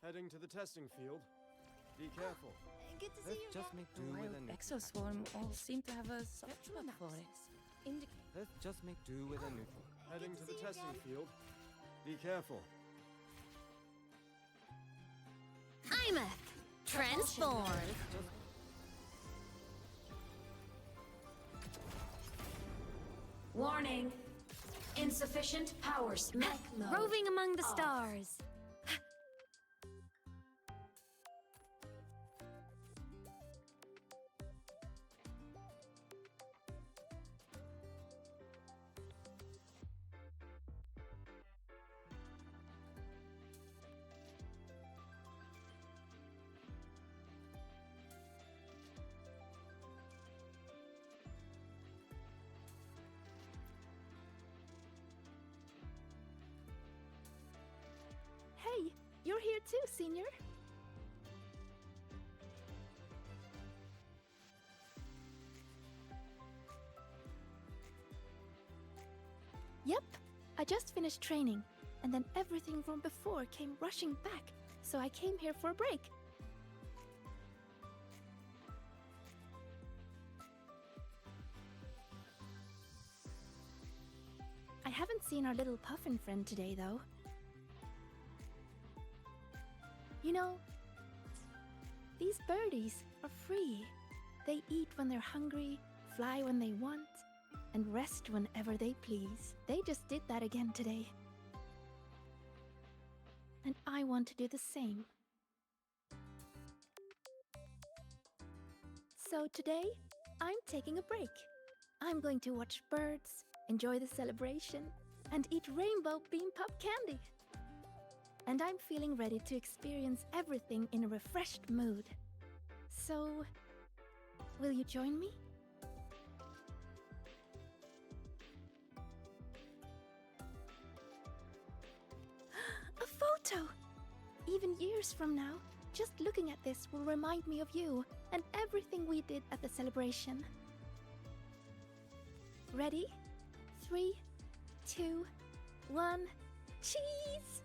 Heading to the testing field. Be careful. Good to see you Just again. make do with a neutral. Exoswarm all seem to have a soft spot for it. Indicate. Let's just make do with a neutral. Heading to the see you testing again. field. Be careful. Imeth! Transform! Warning. Insufficient power spec mode. Roving among the Off. stars. Hey, you're here too, Senior. Yep, I just finished training, and then everything from before came rushing back, so I came here for a break. I haven't seen our little puffin friend today, though. You know, these birdies are free. They eat when they're hungry, fly when they want, and rest whenever they please. They just did that again today. And I want to do the same. So today, I'm taking a break. I'm going to watch birds, enjoy the celebration, and eat rainbow bean pop candy. And I'm feeling ready to experience everything in a refreshed mood. So, will you join me? A photo! Even years from now, just looking at this will remind me of you and everything we did at the celebration. Ready? 3, 2, 1, cheese!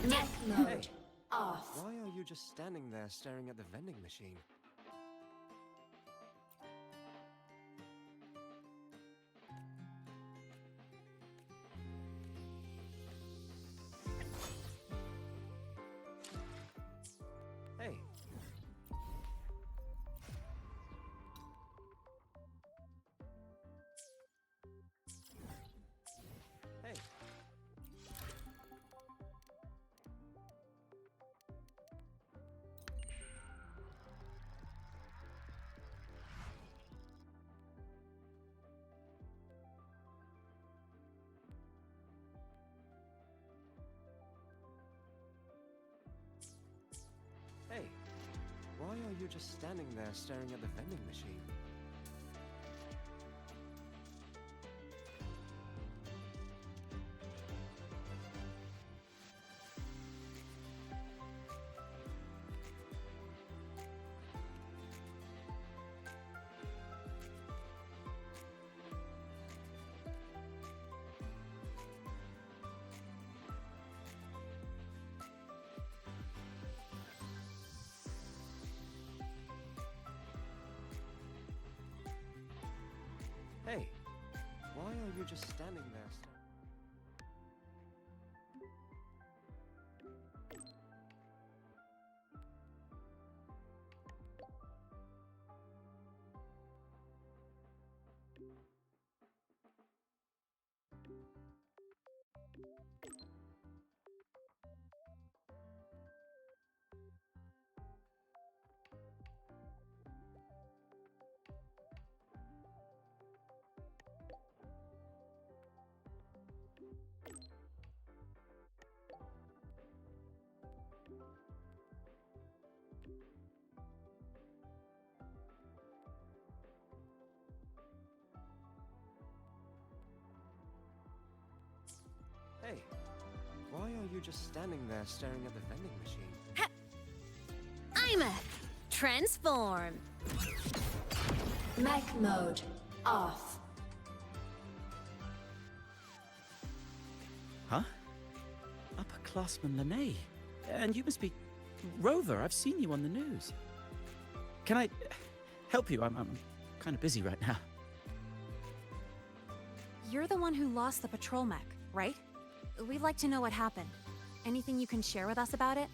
Neck mode. Off. Why are you just standing there staring at the vending machine? Hey. Hey. Hey, why are you just standing there staring at the vending machine? are you just standing there staring? Hey, why are you just standing there staring at the vending machine? Imeth, transform. Mech mode off. Huh? Upperclassman Lene. And you must be Rover. I've seen you on the news. Can I help you? I'm kind of busy right now. You're the one who lost the patrol mech, right? We'd like to know what happened. Anything you can share with us about it?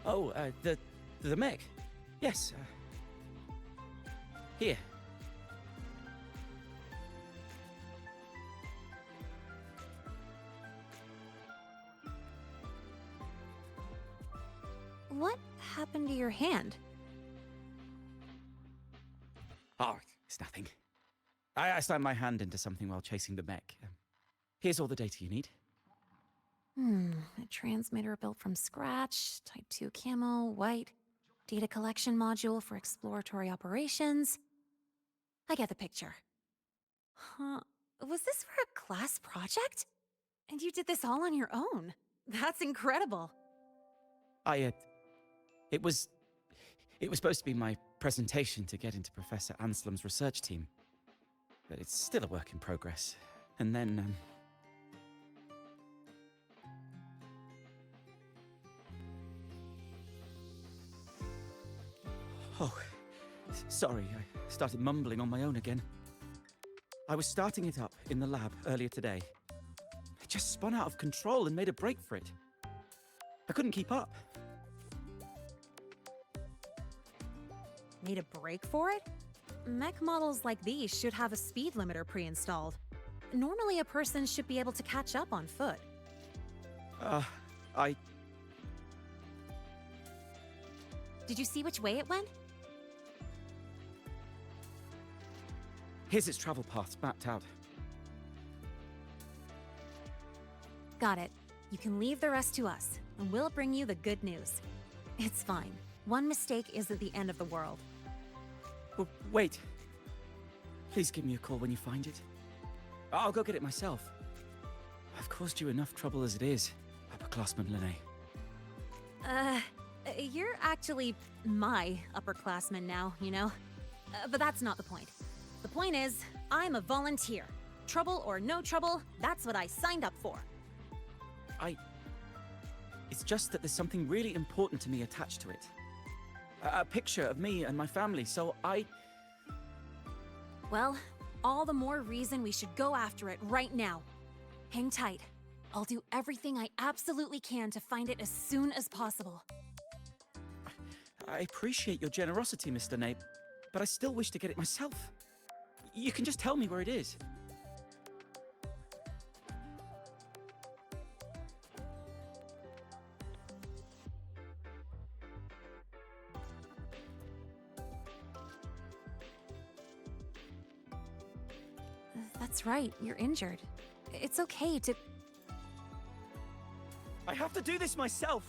Oh, the mech. Yes. Here. What happened to your hand? Oh, it's nothing. I slammed my hand into something while chasing the mech. Here's all the data you need. A transmitter built from scratch, Type 2 camo, white, data collection module for exploratory operations. I get the picture. Huh. Was this for a class project? And you did this all on your own? That's incredible. It was supposed to be my presentation to get into Professor Anselm's research team. But it's still a work in progress. And then, Oh, sorry, I started mumbling on my own again. I was starting it up in the lab earlier today. It just spun out of control and made a break for it. I couldn't keep up. Made a break for it? Mech models like these should have a speed limiter pre-installed. Normally a person should be able to catch up on foot. Did you see which way it went? Here's its travel paths mapped out. Got it. You can leave the rest to us, and we'll bring you the good news. It's fine. One mistake isn't the end of the world. Oh, wait. Please give me a call when you find it. I'll go get it myself. I've caused you enough trouble as it is, upperclassman Lene. You're actually my upperclassman now, you know? But that's not the point. The point is, I'm a volunteer. Trouble or no trouble, that's what I signed up for. It's just that there's something really important to me attached to it. A picture of me and my family, so Well, all the more reason we should go after it right now. Hang tight. I'll do everything I absolutely can to find it as soon as possible. I appreciate your generosity, Mr. Nape, but I still wish to get it myself. You can just tell me where it is. That's right, you're injured. It's okay to... I have to do this myself!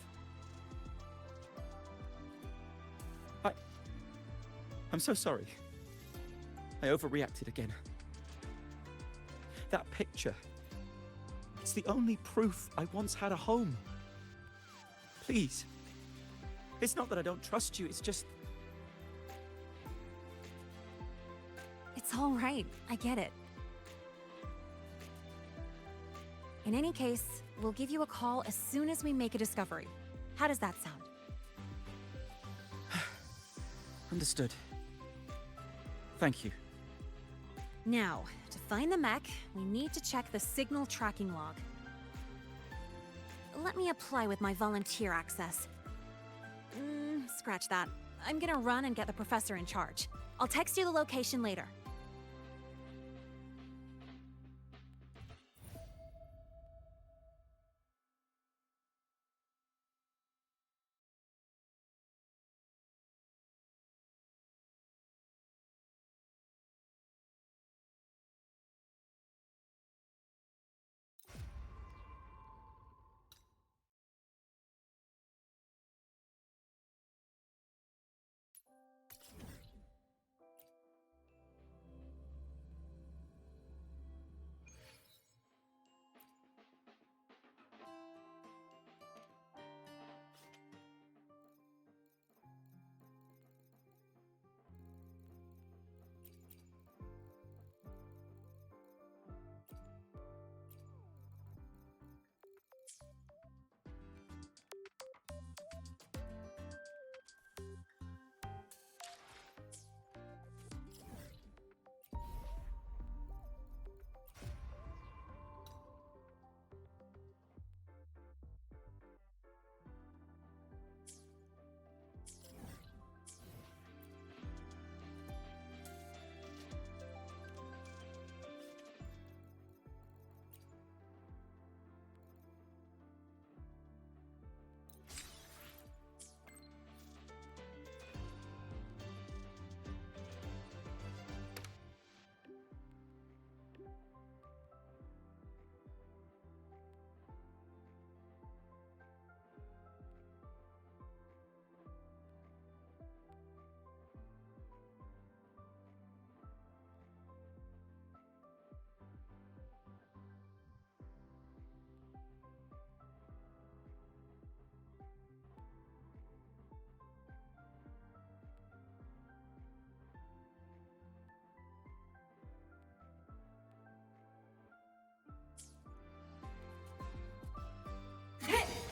I'm so sorry. I overreacted again. That picture. It's the only proof I once had a home. Please. It's not that I don't trust you, it's just... It's all right, I get it. In any case, we'll give you a call as soon as we make a discovery. How does that sound? Understood. Thank you. Now, to find the mech, we need to check the signal tracking log. Let me apply with my volunteer access. Scratch that. I'm gonna run and get the professor in charge. I'll text you the location later.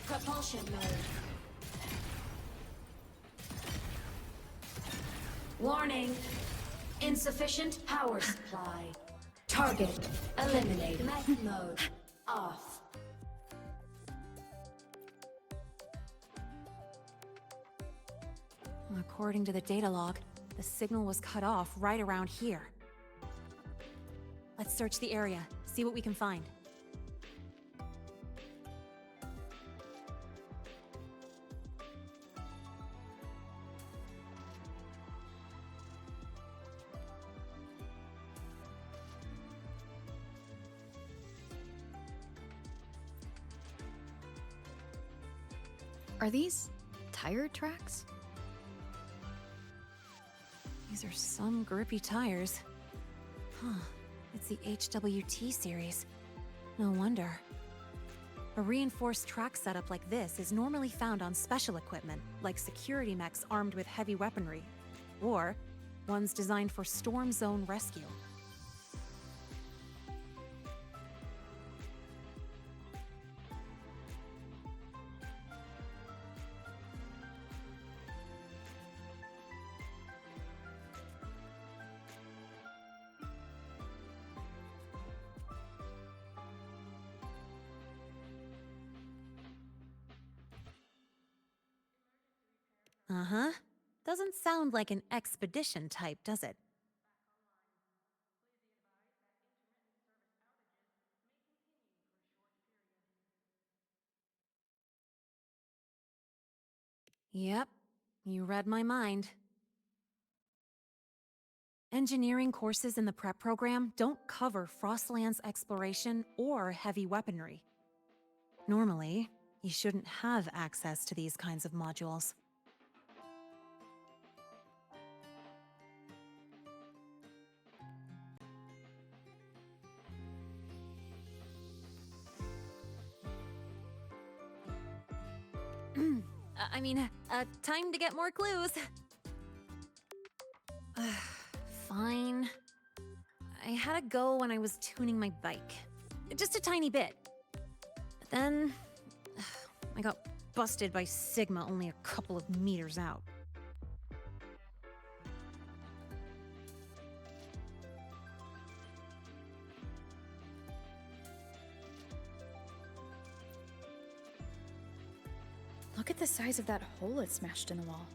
Propulsion mode. Warning. Insufficient power supply. Target eliminated. Mech mode off. According to the data log, the signal was cut off right around here. Let's search the area, see what we can find. Are these tire tracks? These are some grippy tires. Huh, it's the HWT series. No wonder. A reinforced track setup like this is normally found on special equipment, like security mechs armed with heavy weaponry, or ones designed for storm zone rescue. Uh-huh. Doesn't sound like an expedition type, does it? Yep, you read my mind. Engineering courses in the prep program don't cover Frostland's exploration or heavy weaponry. Normally, you shouldn't have access to these kinds of modules. Time to get more clues. Fine. I had a go when I was tuning my bike. Just a tiny bit. But then, I got busted by Sigma only a couple of meters out. Look at the size of that hole it smashed in the wall.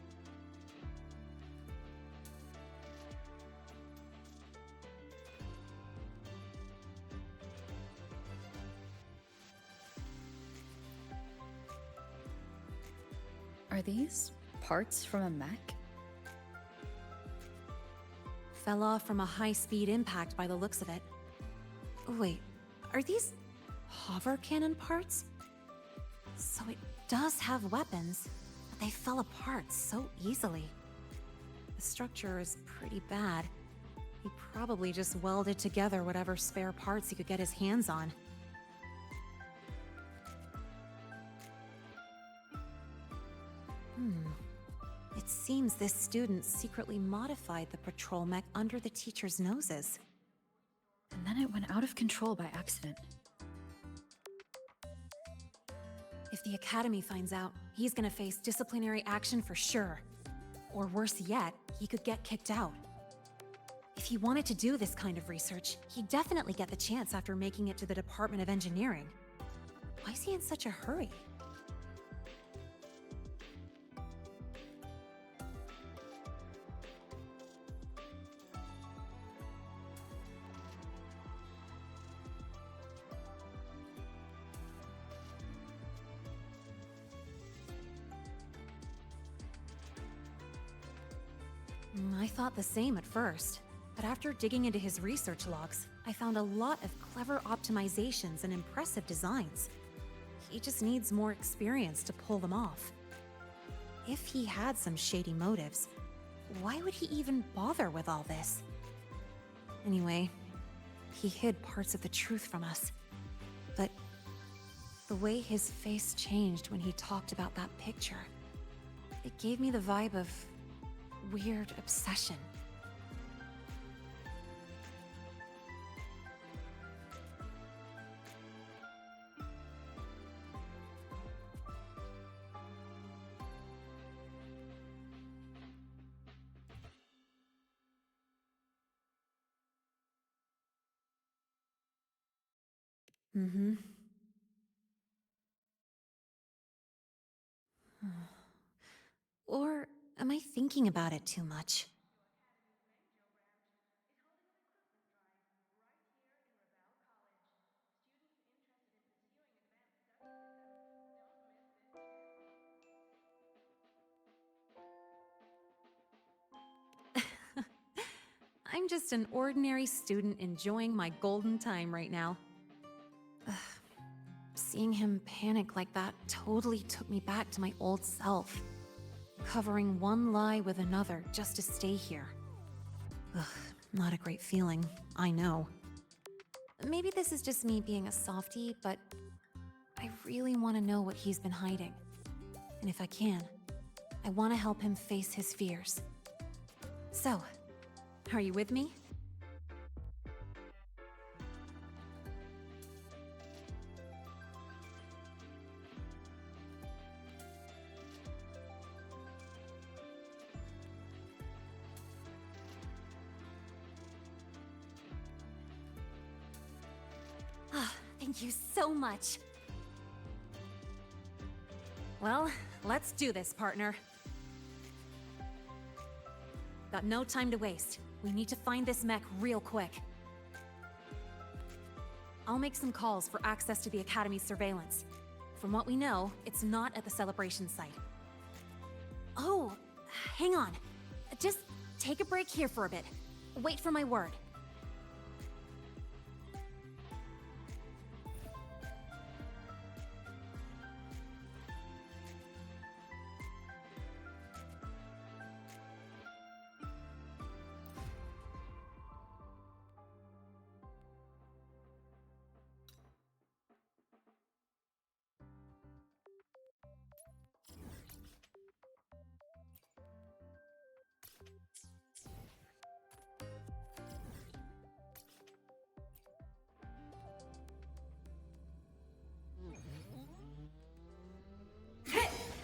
Are these parts from a mech? Fell off from a high-speed impact by the looks of it. Wait, are these hover cannon parts? So it does have weapons, but they fell apart so easily. The structure is pretty bad. He probably just welded together whatever spare parts he could get his hands on. It seems this student secretly modified the patrol mech under the teacher's noses. And then it went out of control by accident. If the Academy finds out, he's gonna face disciplinary action for sure. Or worse yet, he could get kicked out. If he wanted to do this kind of research, he'd definitely get the chance after making it to the Department of Engineering. Why is he in such a hurry? I thought the same at first, but after digging into his research logs, I found a lot of clever optimizations and impressive designs. He just needs more experience to pull them off. If he had some shady motives, why would he even bother with all this? Anyway, he hid parts of the truth from us. But the way his face changed when he talked about that picture, it gave me the vibe of weird obsession. Or am I thinking about it too much? I'm just an ordinary student enjoying my golden time right now. Seeing him panic like that totally took me back to my old self. Covering one lie with another just to stay here. Not a great feeling, I know. Maybe this is just me being a softie, but I really want to know what he's been hiding. And if I can, I want to help him face his fears. So, are you with me? Thank you so much. Well, let's do this, partner. Got no time to waste. We need to find this mech real quick. I'll make some calls for access to the Academy's surveillance. From what we know, it's not at the celebration site. Oh, hang on. Just take a break here for a bit. Wait for my word.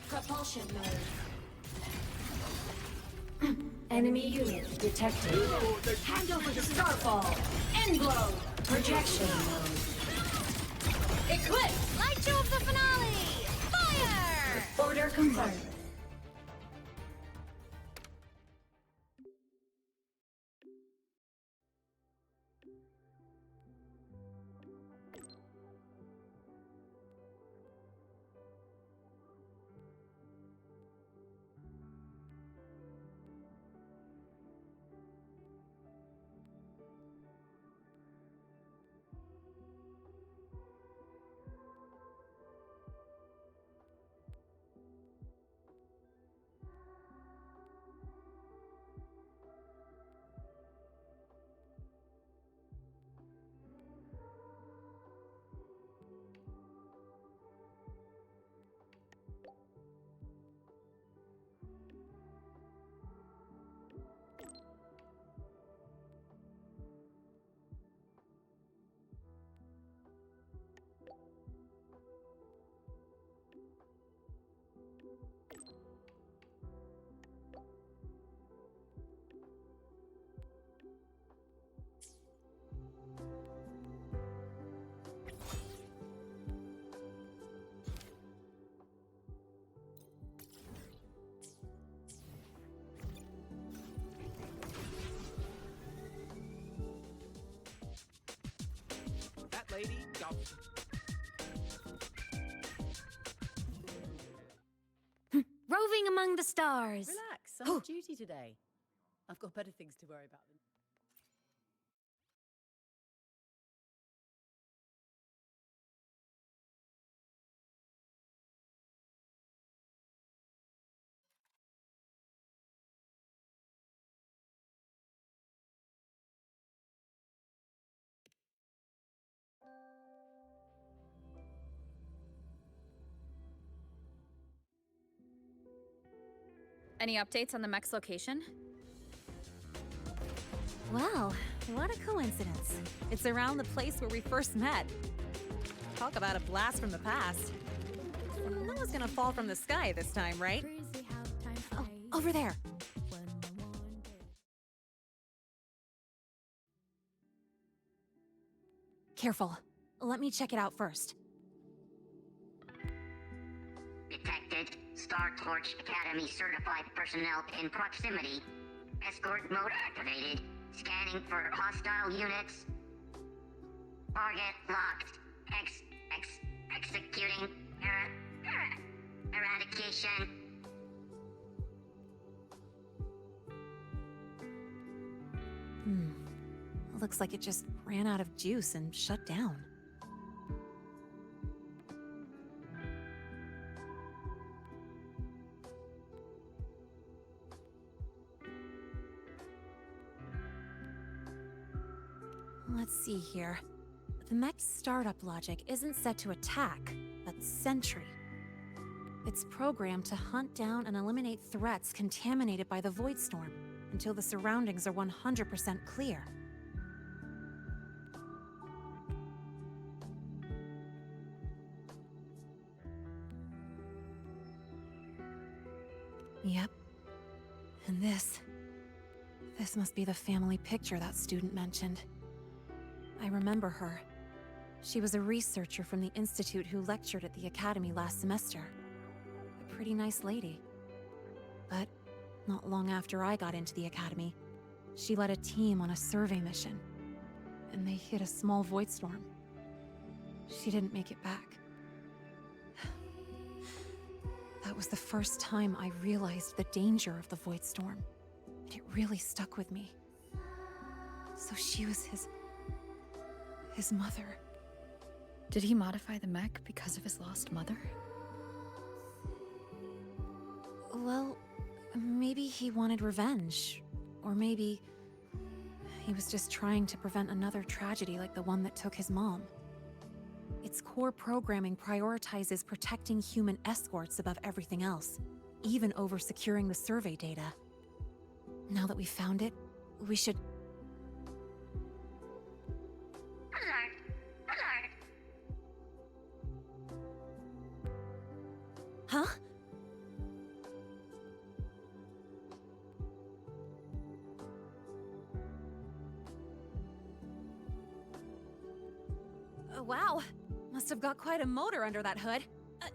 Propulsion mode. Enemy unit detected. Hand over the Starfall. End blow. Projection mode. Eclipse. Light show of the finale! Fire! Order confirmed. That lady got... Roving among the stars. Relax, I'm on duty today. I've got better things to worry about than... Any updates on the mech's location? Well, what a coincidence. It's around the place where we first met. Talk about a blast from the past. No one's gonna fall from the sky this time, right? Oh, over there. Careful. Let me check it out first. Detected. Star Torch Academy certified personnel in proximity. Escort mode activated. Scanning for hostile units. Target locked. Executing. Eradication. Looks like it just ran out of juice and shut down. Let's see here. The mech's startup logic isn't set to attack, but sentry. It's programmed to hunt down and eliminate threats contaminated by the Void Storm until the surroundings are 100% clear. Yep. And this must be the family picture that student mentioned. I remember her. She was a researcher from the institute who lectured at the academy last semester. A pretty nice lady. But not long after I got into the academy, she led a team on a survey mission. And they hit a small void storm. She didn't make it back. That was the first time I realized the danger of the void storm. And it really stuck with me. So she was his mother. Did he modify the mech because of his lost mother? Well, maybe he wanted revenge. Or maybe he was just trying to prevent another tragedy like the one that took his mom. Its core programming prioritizes protecting human escorts above everything else, even over securing the survey data. Now that we found it, we should... Huh? Wow. Must have got quite a motor under that hood.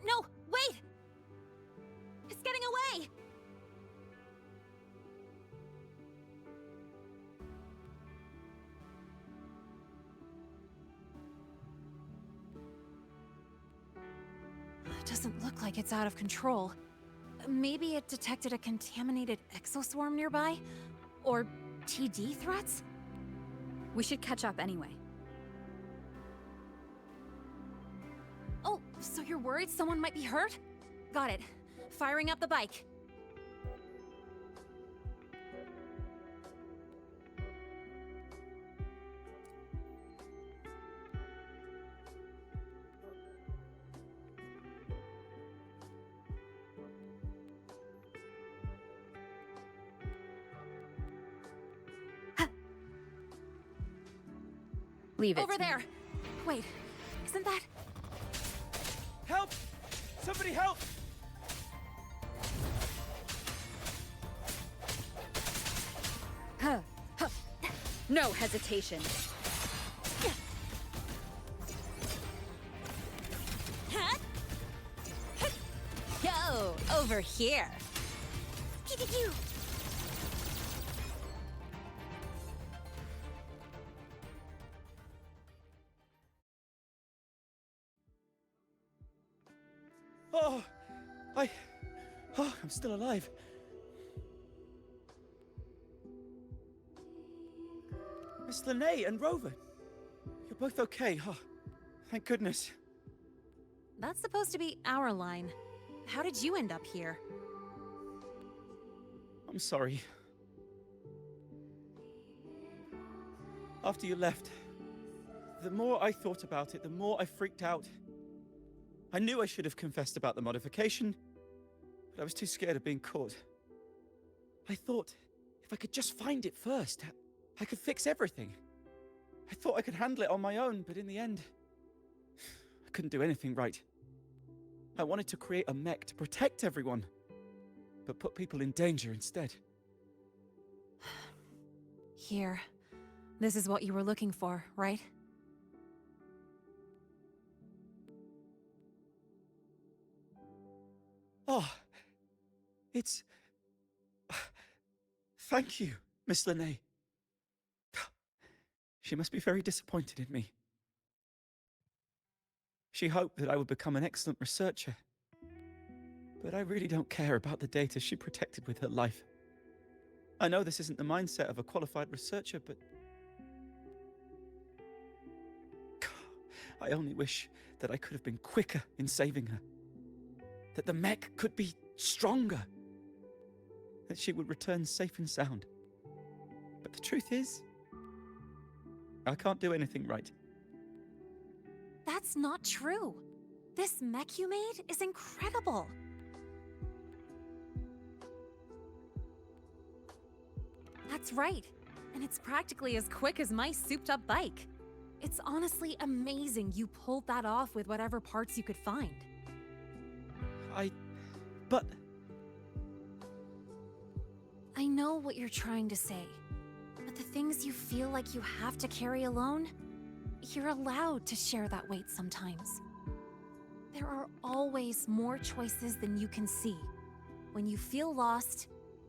No, wait! getting away! It doesn't look like it's out of control. Maybe it detected a contaminated exoswarm nearby? Or TD threats? We should catch up anyway. Oh, so you're worried someone might be hurt? Got it. Firing up the bike. Leave it. Over there! Wait, isn't that... Help! Somebody help! Huh. Huh. No hesitation. Yo, over here. Pew-pew-pew. Oh, I'm still alive. Miss Linnae and Rover, you're both okay. Oh, thank goodness. That's supposed to be our line. How did you end up here? I'm sorry. After you left, the more I thought about it, the more I freaked out. I knew I should have confessed about the modification, but I was too scared of being caught. I thought if I could just find it first, I could fix everything. I thought I could handle it on my own, but in the end, I couldn't do anything right. I wanted to create a mech to protect everyone, but put people in danger instead. Here. This is what you were looking for, right? Oh, it's... Thank you, Miss Linnae. She must be very disappointed in me. She hoped that I would become an excellent researcher. But I really don't care about the data she protected with her life. I know this isn't the mindset of a qualified researcher, but... I only wish that I could have been quicker in saving her. That the mech could be stronger. That she would return safe and sound. But the truth is, I can't do anything right. That's not true. This mech you made is incredible. That's right. And it's practically as quick as my souped-up bike. It's honestly amazing you pulled that off with whatever parts you could find. But... I know what you're trying to say, but the things you feel like you have to carry alone, you're allowed to share that weight sometimes. There are always more choices than you can see. When you feel lost,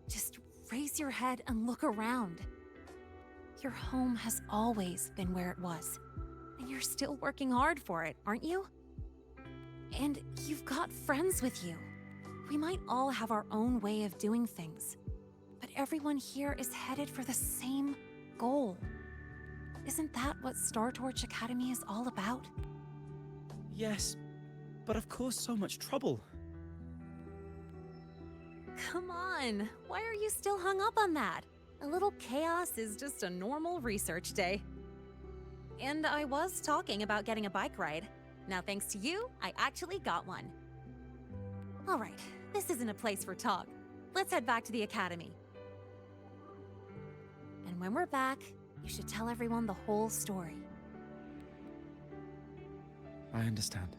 just raise your head and look around. Your home has always been where it was, and you're still working hard for it, aren't you? And you've got friends with you. We might all have our own way of doing things, but everyone here is headed for the same goal. Isn't that what Star Torch Academy is all about? Yes, but I've caused so much trouble. Come on, why are you still hung up on that? A little chaos is just a normal research day. And I was talking about getting a bike ride. Now thanks to you, I actually got one. All right, this isn't a place for talk. Let's head back to the academy. And when we're back, you should tell everyone the whole story. I understand.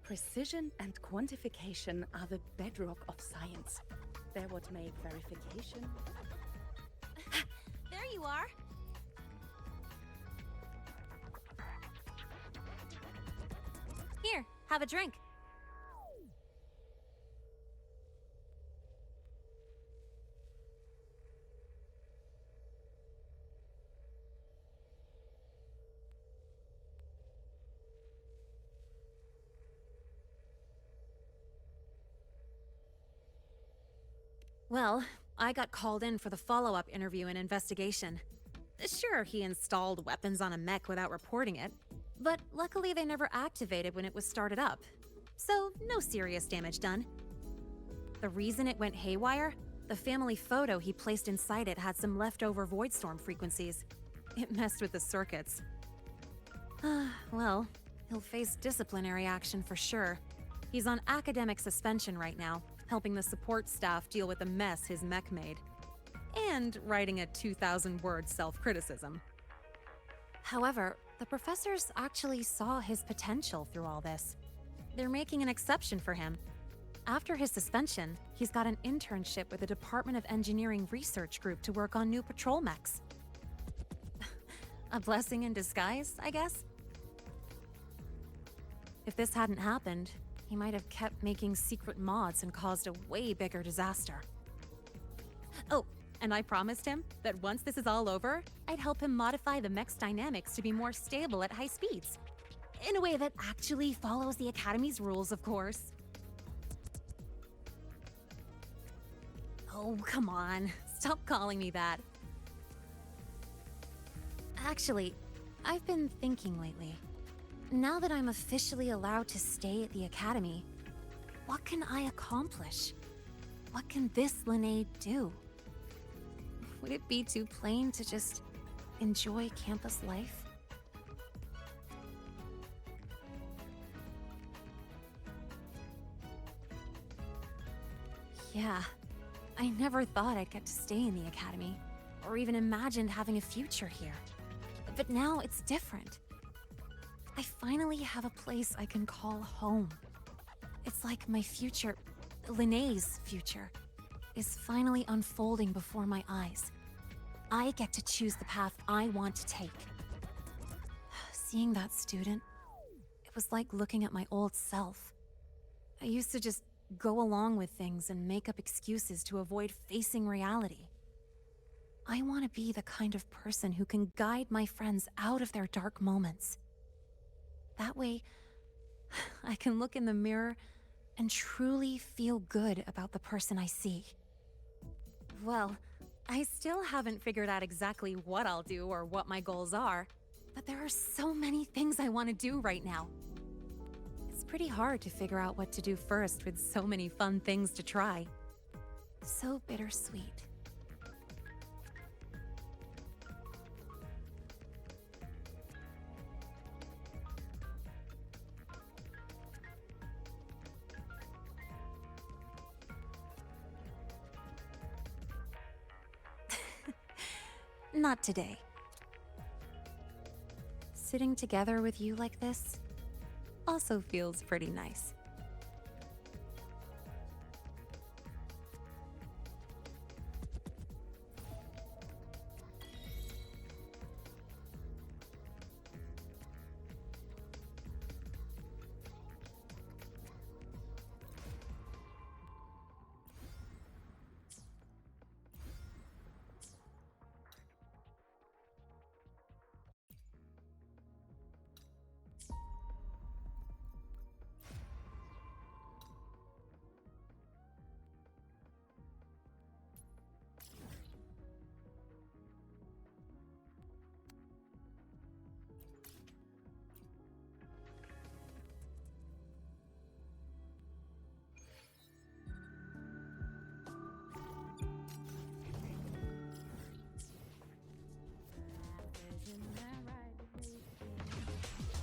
Precision and quantification are the bedrock of science. They're what make verification. There you are. Here, have a drink. Well, I got called in for the follow-up interview and investigation. Sure, he installed weapons on a mech without reporting it, but luckily they never activated when it was started up. So, no serious damage done. The reason it went haywire? The family photo he placed inside it had some leftover voidstorm frequencies. It messed with the circuits. Well, he'll face disciplinary action for sure. He's on academic suspension right now, helping the support staff deal with the mess his mech made. And writing a 2,000-word self-criticism. However, the professors actually saw his potential through all this. They're making an exception for him. After his suspension, he's got an internship with the Department of Engineering Research Group to work on new patrol mechs. A blessing in disguise, I guess? If this hadn't happened, he might have kept making secret mods and caused a way bigger disaster. Oh, and I promised him that once this is all over, I'd help him modify the mech's dynamics to be more stable at high speeds. In a way that actually follows the Academy's rules, of course. Oh, come on. Stop calling me that. Actually, I've been thinking lately. Now that I'm officially allowed to stay at the Academy, what can I accomplish? What can this Linnae do? Would it be too plain to just enjoy campus life? Yeah, I never thought I'd get to stay in the Academy, or even imagined having a future here. But now it's different. I finally have a place I can call home. It's like my future, Linnae's future, is finally unfolding before my eyes. I get to choose the path I want to take. Seeing that student, it was like looking at my old self. I used to just go along with things and make up excuses to avoid facing reality. I want to be the kind of person who can guide my friends out of their dark moments. That way, I can look in the mirror and truly feel good about the person I see. Well, I still haven't figured out exactly what I'll do or what my goals are, but there are so many things I want to do right now. It's pretty hard to figure out what to do first with so many fun things to try. So bittersweet. Not today. Sitting together with you like this also feels pretty nice.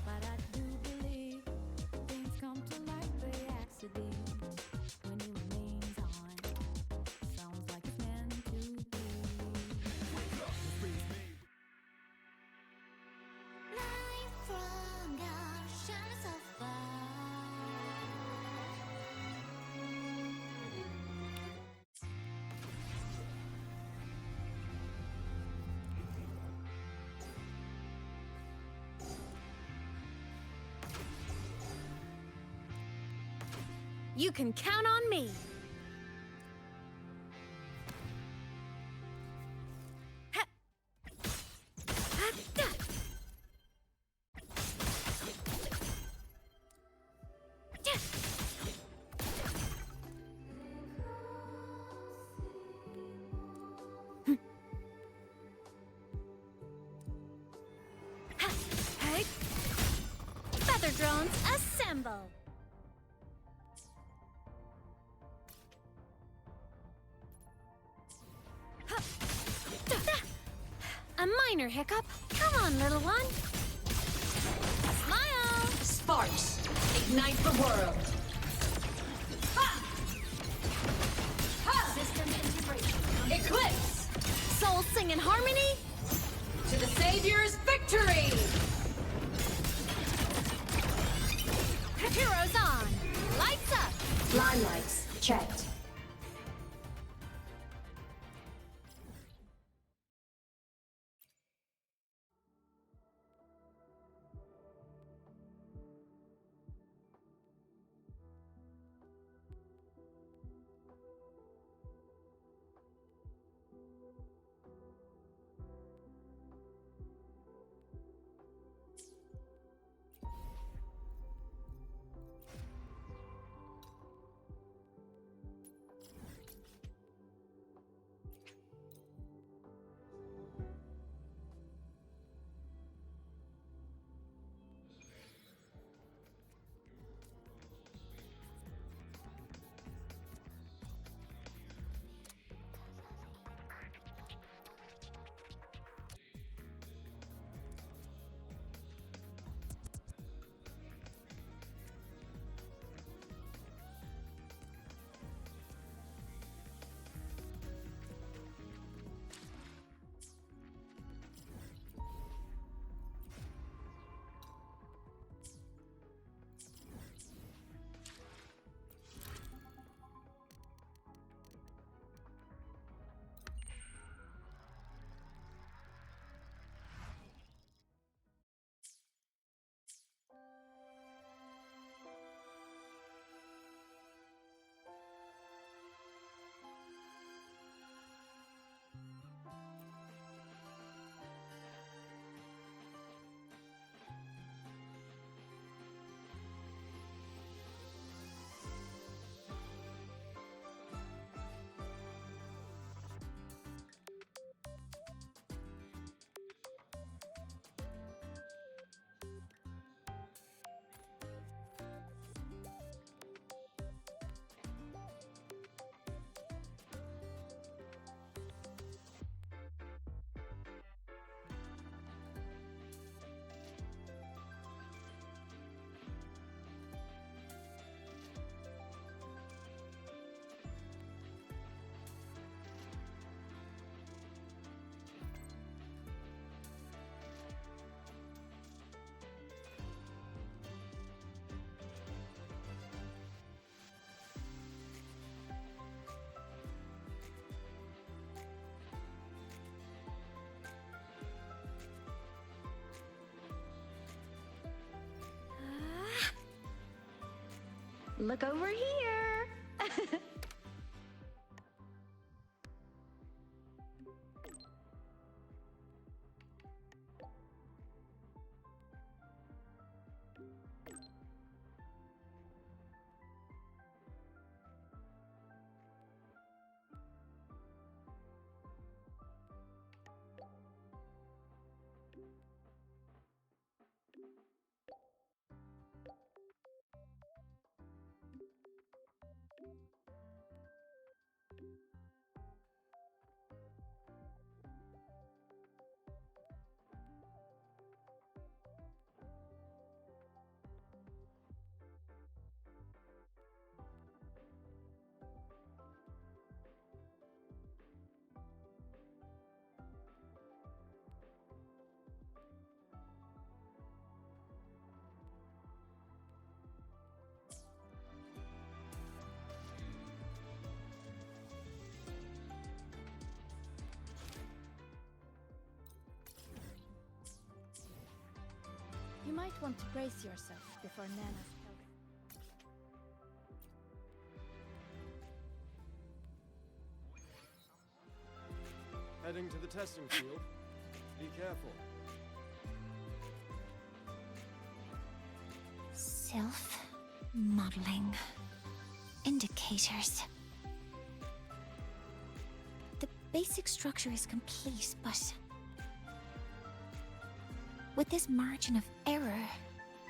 But I do believe things come to light by accident when it remains on. Sounds like it's meant to be. Light from God shines so far. You can count on me. Ha! Ha-da! Ja! Ha! Hey! Feather drones assemble. A minor hiccup. Come on, little one. Smile. Sparks, ignite the world. Ha! Ha! System integration. Eclipse. Soul sing in harmony. To the Savior's victory! Heroes on. Lights up. Line lights checked. Look over here. You might want to brace yourself before Nana's program. Heading to the testing field. Be careful. Self-modeling. Indicators. The basic structure is complete, but... with this margin of error,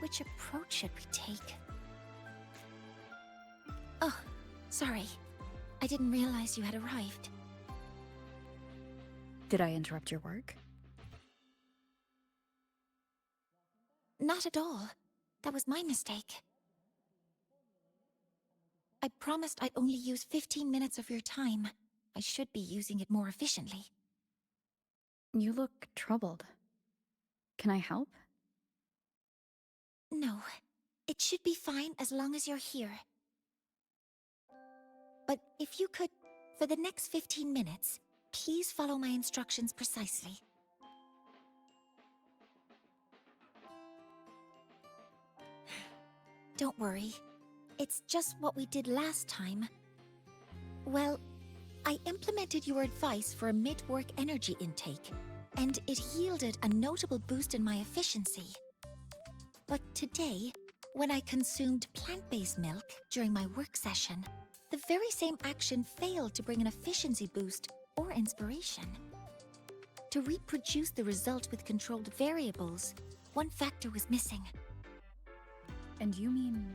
which approach should we take? Oh, sorry. I didn't realize you had arrived. Did I interrupt your work? Not at all. That was my mistake. I promised I'd only use 15 minutes of your time. I should be using it more efficiently. You look troubled. Can I help? No. It should be fine as long as you're here. But if you could, for the next 15 minutes, please follow my instructions precisely. Don't worry. It's just what we did last time. Well, I implemented your advice for a mid-work energy intake, and it yielded a notable boost in my efficiency. But today, when I consumed plant-based milk during my work session, the very same action failed to bring an efficiency boost or inspiration. To reproduce the result with controlled variables, one factor was missing. And you mean...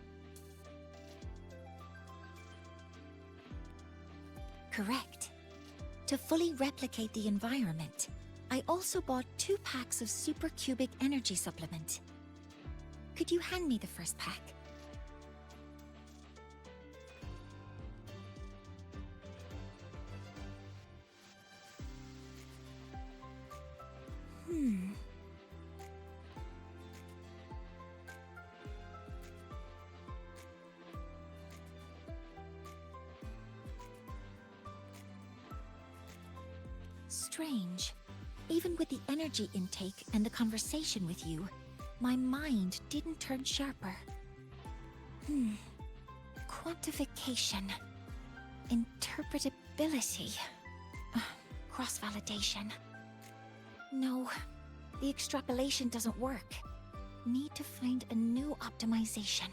Correct. To fully replicate the environment, I also bought 2 packs of supercubic energy supplement. Could you hand me the first pack? Strange. Even with the energy intake and the conversation with you, my mind didn't turn sharper. Quantification. Interpretability. Cross-validation. No, the extrapolation doesn't work. Need to find a new optimization.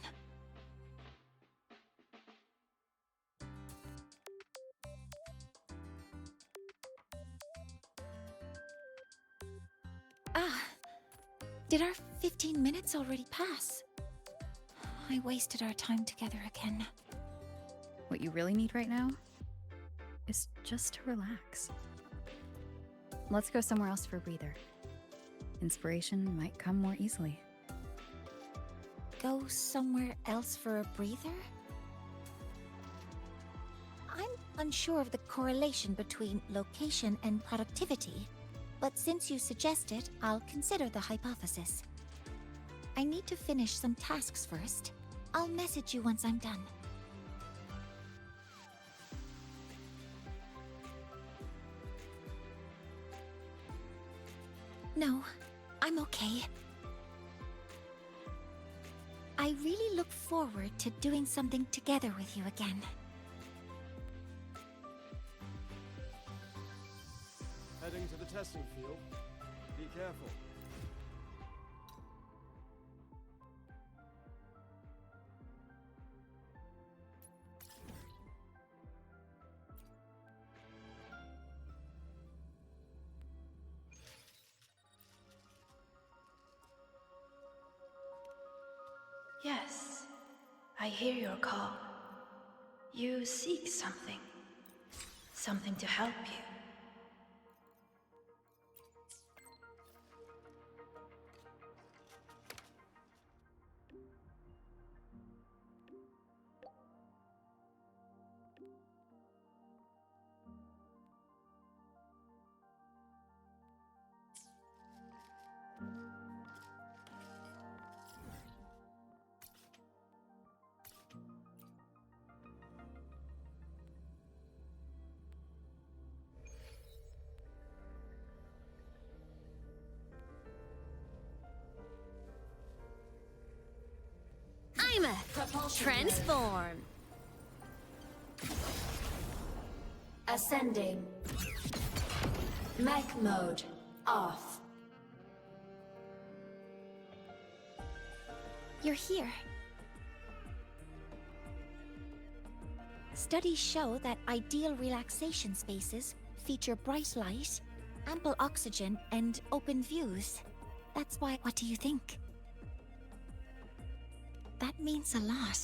Did our 15 minutes already pass? I wasted our time together again. What you really need right now is just to relax. Let's go somewhere else for a breather. Inspiration might come more easily. Go somewhere else for a breather? I'm unsure of the correlation between location and productivity, but since you suggest it, I'll consider the hypothesis. I need to finish some tasks first. I'll message you once I'm done. No, I'm okay. I really look forward to doing something together with you again. Heading to the testing field. Be careful. Yes, I hear your call. You seek something. Something to help you. I'm a transform. Ascending. Mech mode off. You're here. Studies show that ideal relaxation spaces feature bright light, ample oxygen, and open views. That's why. What do you think? That means a lot.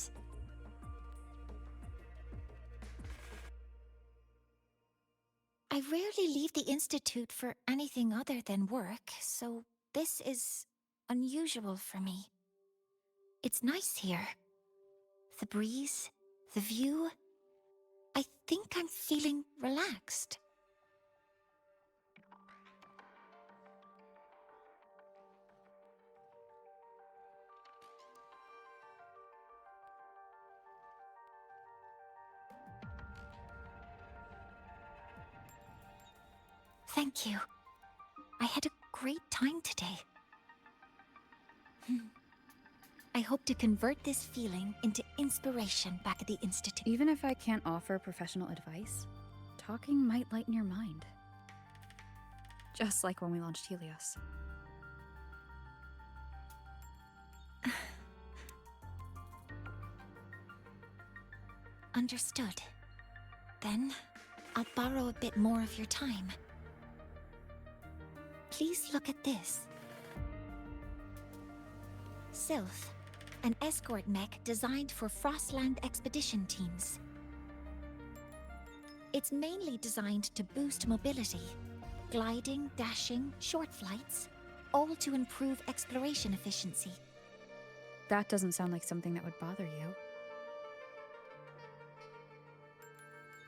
I rarely leave the Institute for anything other than work, so this is unusual for me. It's nice here. The breeze, the view. I think I'm feeling relaxed. Thank you. I had a great time today. I hope to convert this feeling into inspiration back at the Institute. Even if I can't offer professional advice, talking might lighten your mind. Just like when we launched Helios. Understood. Then, I'll borrow a bit more of your time. Please look at this. Sylph, an escort mech designed for Frostland expedition teams. It's mainly designed to boost mobility, gliding, dashing, short flights, all to improve exploration efficiency. That doesn't sound like something that would bother you.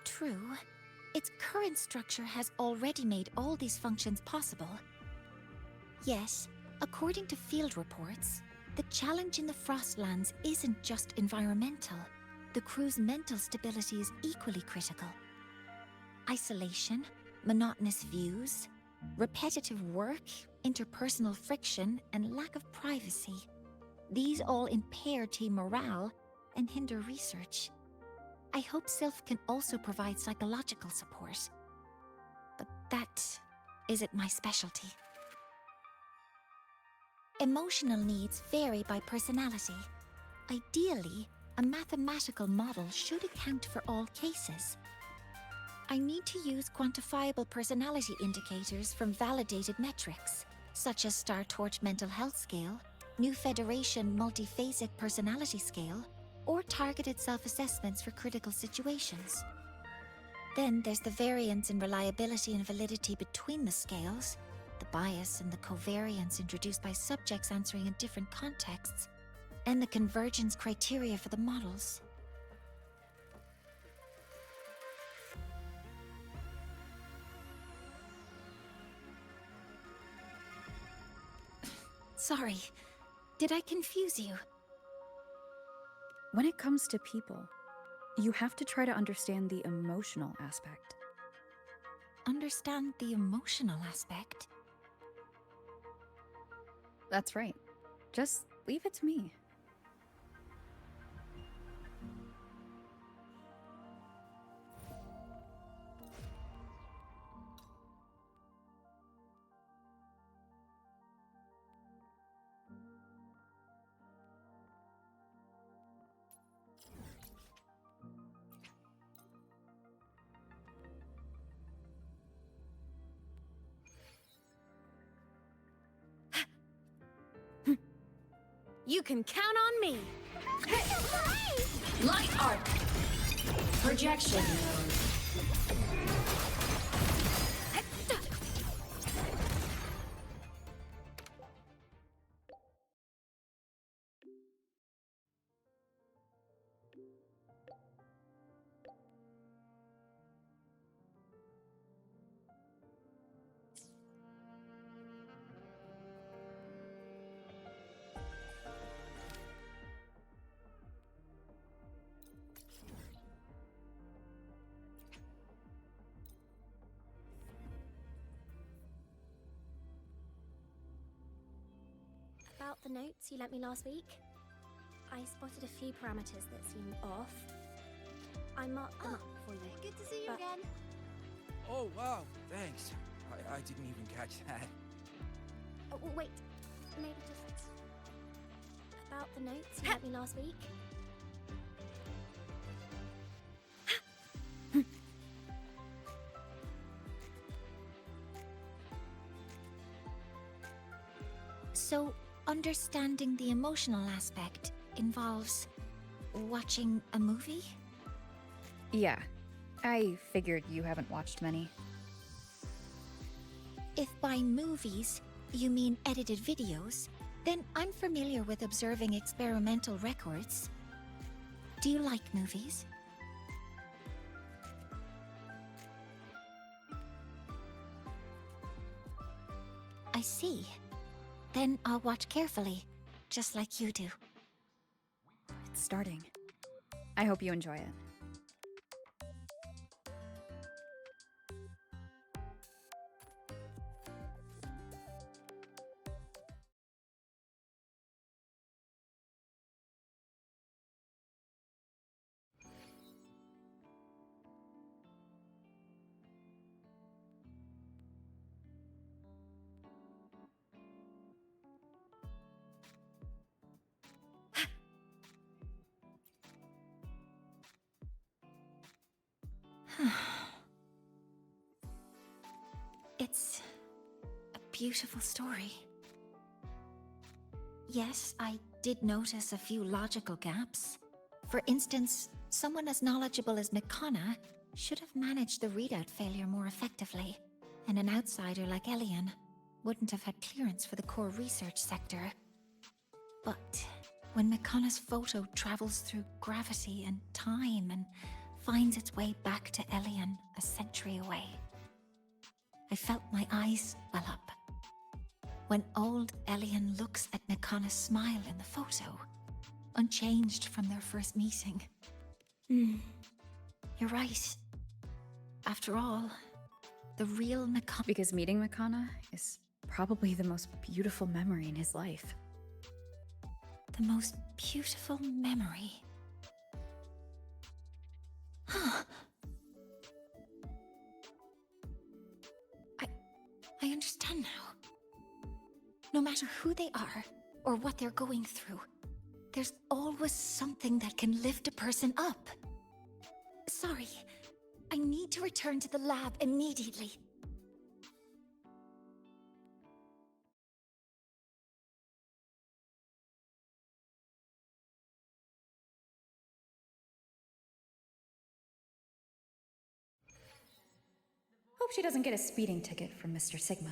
True. Its current structure has already made all these functions possible. Yet, according to field reports, the challenge in the Frostlands isn't just environmental. The crew's mental stability is equally critical. Isolation, monotonous views, repetitive work, interpersonal friction, and lack of privacy. These all impair team morale and hinder research. I hope Sylph can also provide psychological support. But that isn't my specialty. Emotional needs vary by personality. Ideally, a mathematical model should account for all cases. I need to use quantifiable personality indicators from validated metrics, such as Star Torch Mental Health Scale, New Federation Multiphasic Personality Scale, or targeted self-assessments for critical situations. Then there's the variance in reliability and validity between the scales, the bias and the covariance introduced by subjects answering in different contexts, and the convergence criteria for the models. Sorry, did I confuse you? When it comes to people, you have to try to understand the emotional aspect. Understand the emotional aspect? That's right. Just leave it to me. You can count on me! Light arc. Projection. About the notes you lent me last week, I spotted a few parameters that seem off. I marked them up for you. Good to see you but- again. Oh, wow, thanks. I didn't even catch that. Oh, wait. Maybe just about the notes you sent me last week. So, understanding the emotional aspect involves watching a movie? Yeah, I figured you haven't watched many. If by movies you mean edited videos, then I'm familiar with observing experimental records. Do you like movies? I see. Then I'll watch carefully, just like you do. It's starting. I hope you enjoy it. It's a beautiful story. Yes, I did notice a few logical gaps. For instance, someone as knowledgeable as Mikana should have managed the readout failure more effectively, and an outsider like Elian wouldn't have had clearance for the core research sector. But when Mikana's photo travels through gravity and time and finds its way back to Elian a century away, I felt my eyes well up. When old Elian looks at Mikana's smile in the photo, unchanged from their first meeting. You're right. After all, the real Mikana... Because meeting Mikana is probably the most beautiful memory in his life. The most beautiful memory. I understand now. No matter who they are, or what they're going through, there's always something that can lift a person up. Sorry, I need to return to the lab immediately. Hope she doesn't get a speeding ticket from Mr. Sigma.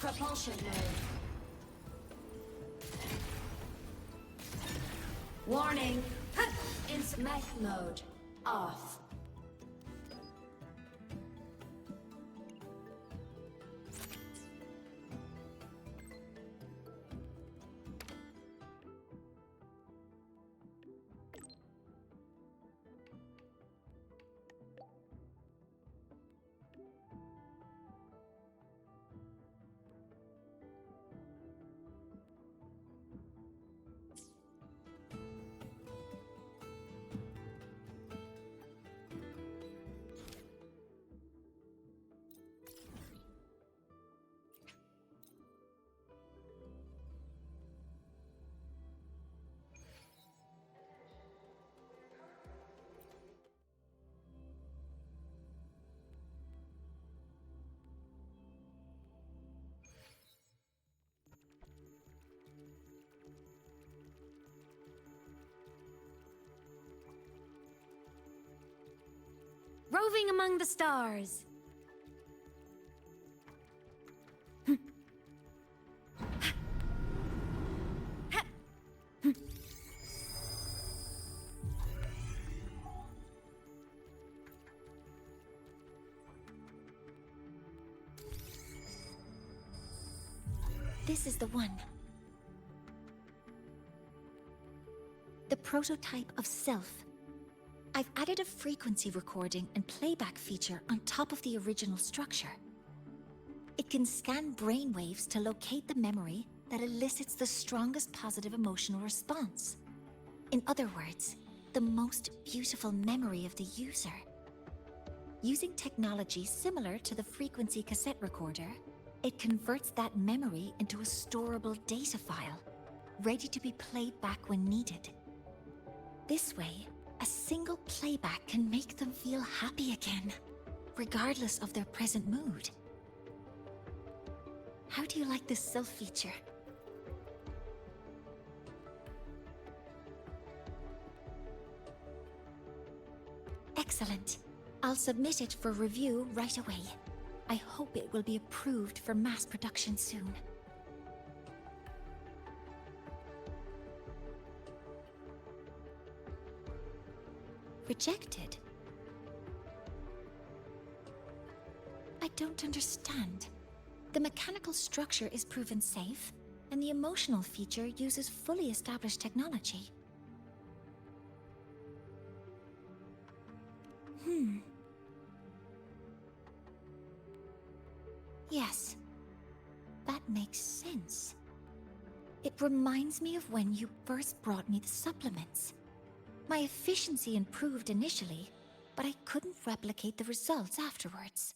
Propulsion mode. Warning. Mech mode off. Roving among the stars. This is the one. The prototype of self. I've added a frequency recording and playback feature on top of the original structure. It can scan brainwaves to locate the memory that elicits the strongest positive emotional response. In other words, the most beautiful memory of the user. Using technology similar to the frequency cassette recorder, it converts that memory into a storable data file, ready to be played back when needed. This way, a single playback can make them feel happy again, regardless of their present mood. How do you like this self feature? Excellent. I'll submit it for review right away. I hope it will be approved for mass production soon. Rejected? I don't understand. The mechanical structure is proven safe, and the emotional feature uses fully established technology. Yes, that makes sense. It reminds me of when you first brought me the supplements. My efficiency improved initially, but I couldn't replicate the results afterwards.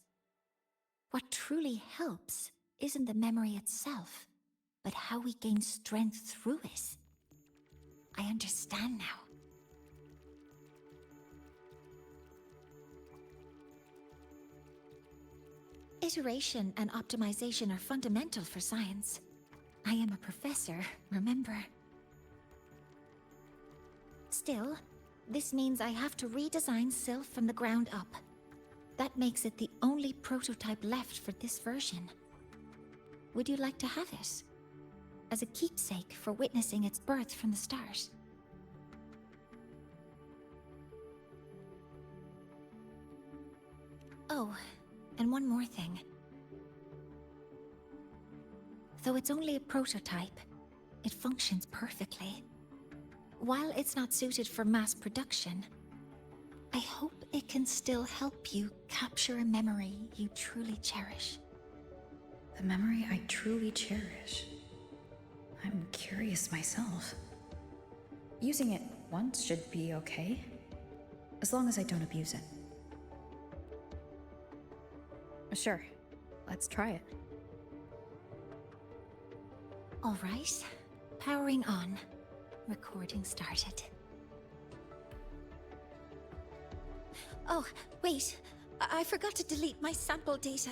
What truly helps isn't the memory itself, but how we gain strength through it. I understand now. Iteration and optimization are fundamental for science. I am a professor, remember? Still, this means I have to redesign Sylph from the ground up. That makes it the only prototype left for this version. Would you like to have it? As a keepsake for witnessing its birth from the start. Oh, and one more thing. Though it's only a prototype, it functions perfectly. While it's not suited for mass production, I hope it can still help you capture a memory you truly cherish. The memory I truly cherish. I'm curious myself. Using it once should be okay, as long as I don't abuse it. Sure, let's try it. All right, powering on. Recording started. Oh, wait. I forgot to delete my sample data.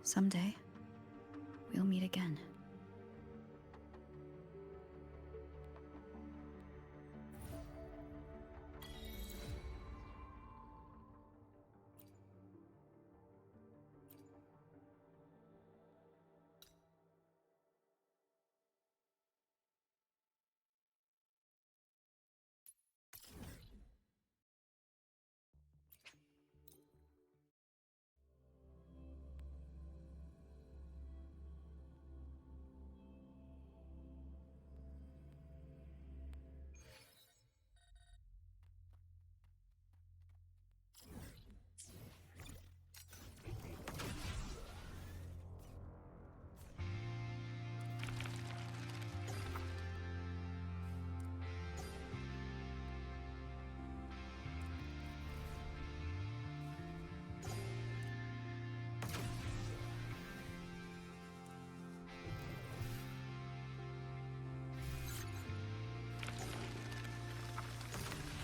Someday, we'll meet again.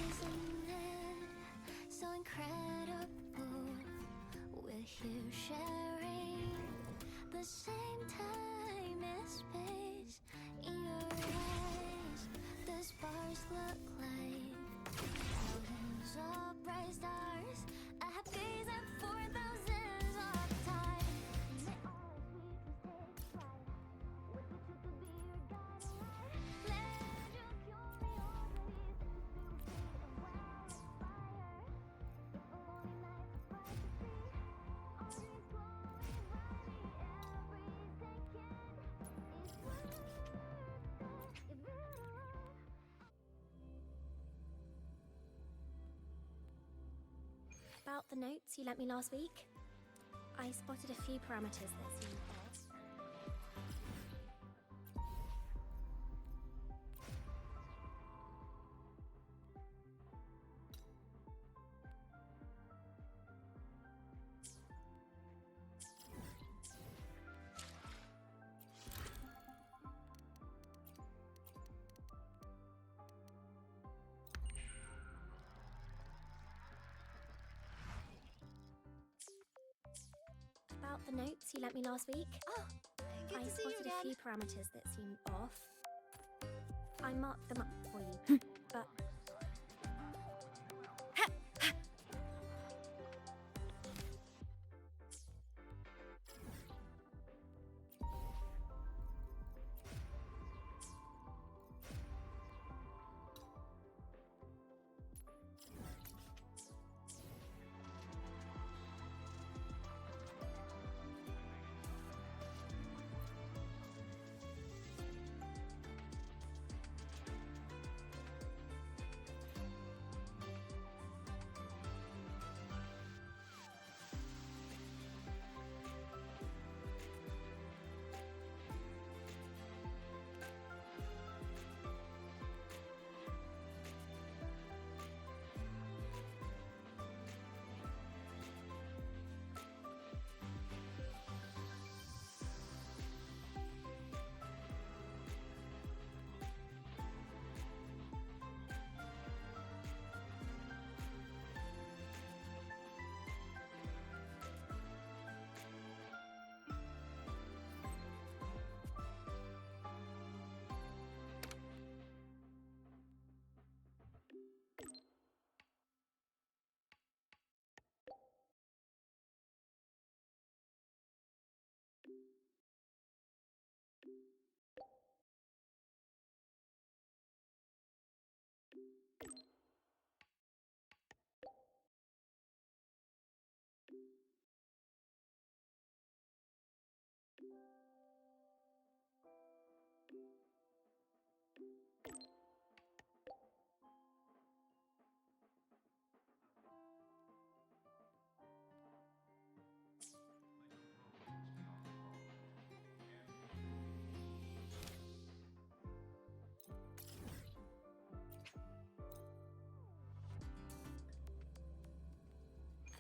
Isn't it so incredible? We're here sharing the same time and space. In your eyes, the sparks look like Thousands of bright stars, I have gazed at for thousands of time. May all sweetness take flight. With the truth to be your guiding light. Let your curiosity set you free and wild fire. If a lonely night is bright to see, all dreams glowing brightly every second is worth it. You better run. About the notes you lent me last week, I spotted a few parameters that seemed off. About the notes you lent me last week, Oh, good I to see you spotted again. a few parameters that seemed off. I marked them up for you, but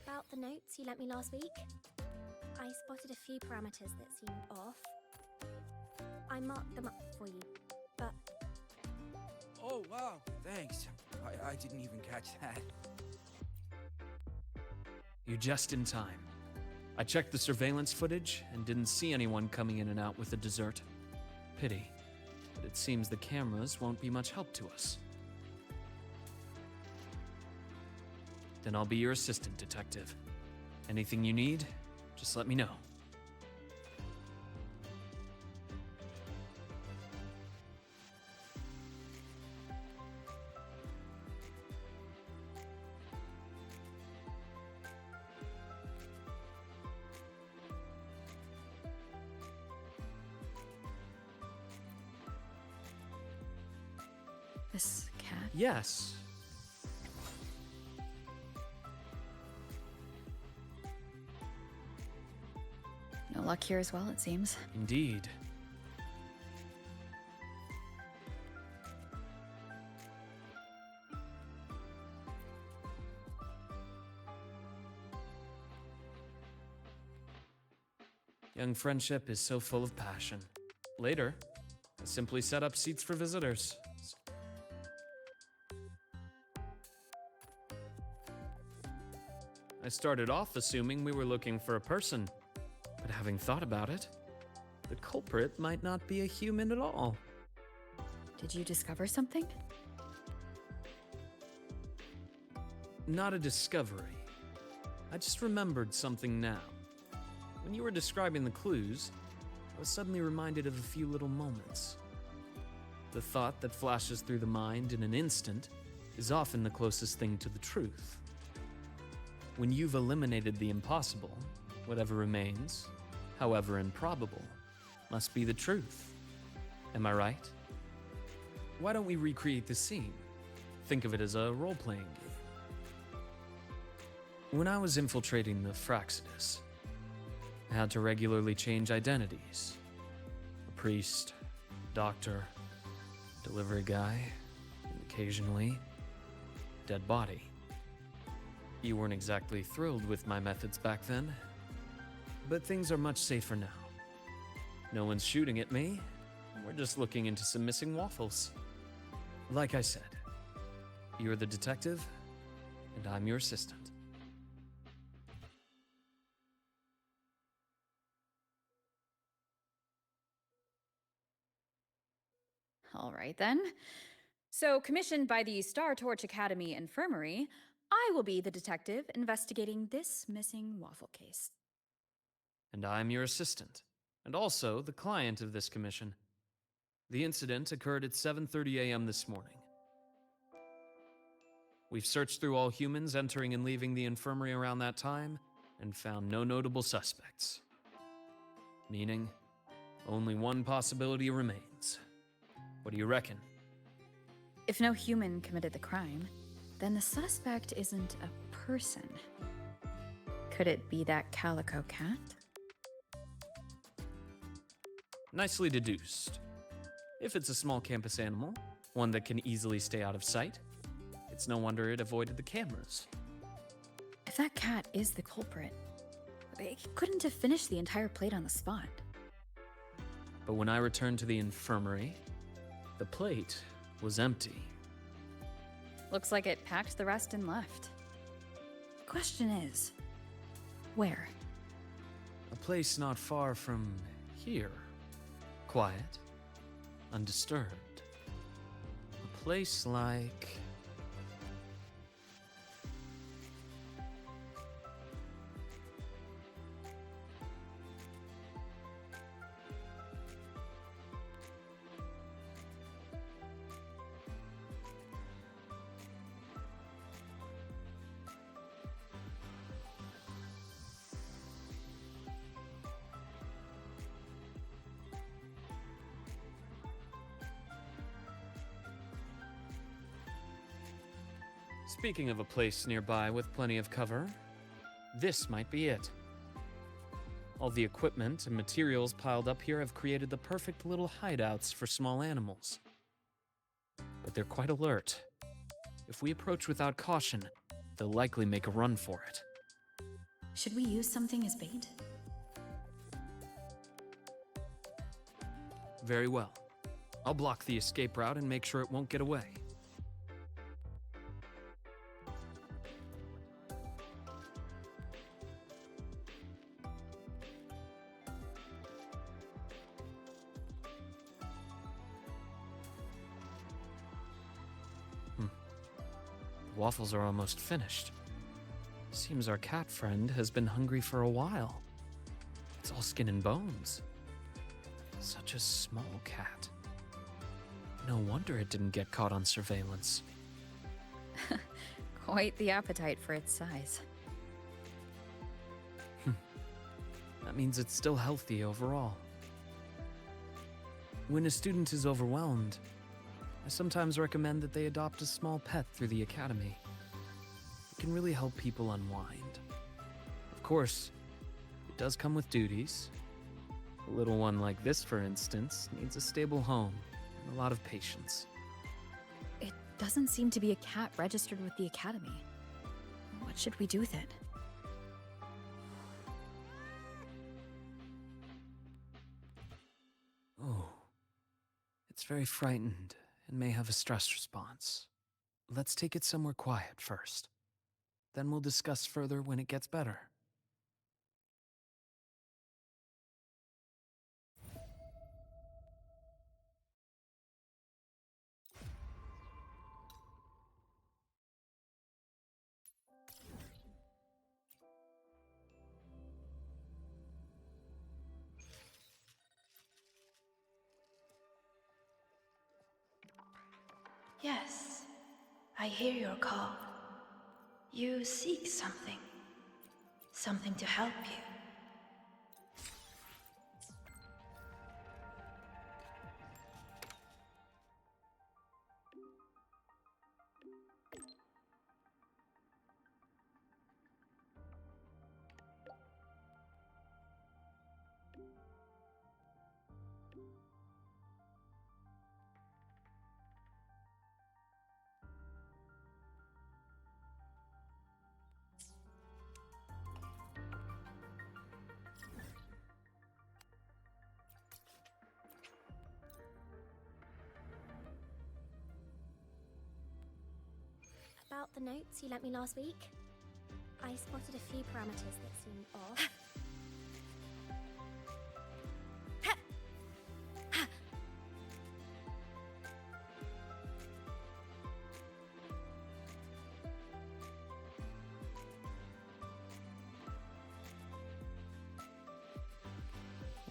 about the notes you lent me last week, I spotted a few parameters that seemed off. I marked them up for you, but Oh, wow. Thanks. I didn't even catch that. You're just in time. I checked the surveillance footage and didn't see anyone coming in and out with the dessert. Pity, but it seems the cameras won't be much help to us. Then I'll be your assistant, detective. Anything you need, just let me know. This cat? Yes. No luck here as well, it seems. Indeed. Young friendship is so full of passion. Later, I simply set up seats for visitors. I started off assuming we were looking for a person, but having thought about it, the culprit might not be a human at all. Did you discover something? Not a discovery. I just remembered something now. When you were describing the clues, I was suddenly reminded of a few little moments. The thought that flashes through the mind in an instant is often the closest thing to the truth. When you've eliminated the impossible, whatever remains, however improbable, must be the truth. Am I right? Why don't we recreate the scene? Think of it as a role-playing game. When I was infiltrating the Fraxidus, I had to regularly change identities. A priest, doctor, delivery guy, and occasionally, dead body. You weren't exactly thrilled with my methods back then, but things are much safer now. No one's shooting at me, we're just looking into some missing waffles. Like I said, you're the detective, and I'm your assistant. All right then. So, commissioned by the Star Torch Academy Infirmary, I will be the detective investigating this missing waffle case. And I'm your assistant, and also the client of this commission. The incident occurred at 7:30 a.m. this morning. We've searched through all humans entering and leaving the infirmary around that time and found no notable suspects. Meaning, only one possibility remains. What do you reckon? If no human committed the crime, then the suspect isn't a person. Could it be that calico cat? Nicely deduced. If it's a small campus animal, one that can easily stay out of sight, it's no wonder it avoided the cameras. If that cat is the culprit, it couldn't have finished the entire plate on the spot. But when I returned to the infirmary, the plate was empty. Looks like it packed the rest and left. Question is, where? A place not far from here. Quiet, undisturbed. A place like... Speaking of a place nearby with plenty of cover, this might be it. All the equipment and materials piled up here have created the perfect little hideouts for small animals. But they're quite alert. If we approach without caution, they'll likely make a run for it. Should we use something as bait? Very well. I'll block the escape route and make sure it won't get away. Waffles are almost finished. Seems our cat friend has been hungry for a while. It's all skin and bones. Such a small cat. No wonder it didn't get caught on surveillance. Quite the appetite for its size. That means it's still healthy overall. When a student is overwhelmed, I sometimes recommend that they adopt a small pet through the academy. It can really help people unwind. Of course, it does come with duties. A little one like this, for instance, needs a stable home and a lot of patience. It doesn't seem to be a cat registered with the academy. What should we do with it? Oh, it's very frightened and may have a stress response. Let's take it somewhere quiet first. Then we'll discuss further when it gets better. Yes, I hear your call. You seek something. Something to help you. About the notes you lent me last week, I spotted a few parameters that seemed off.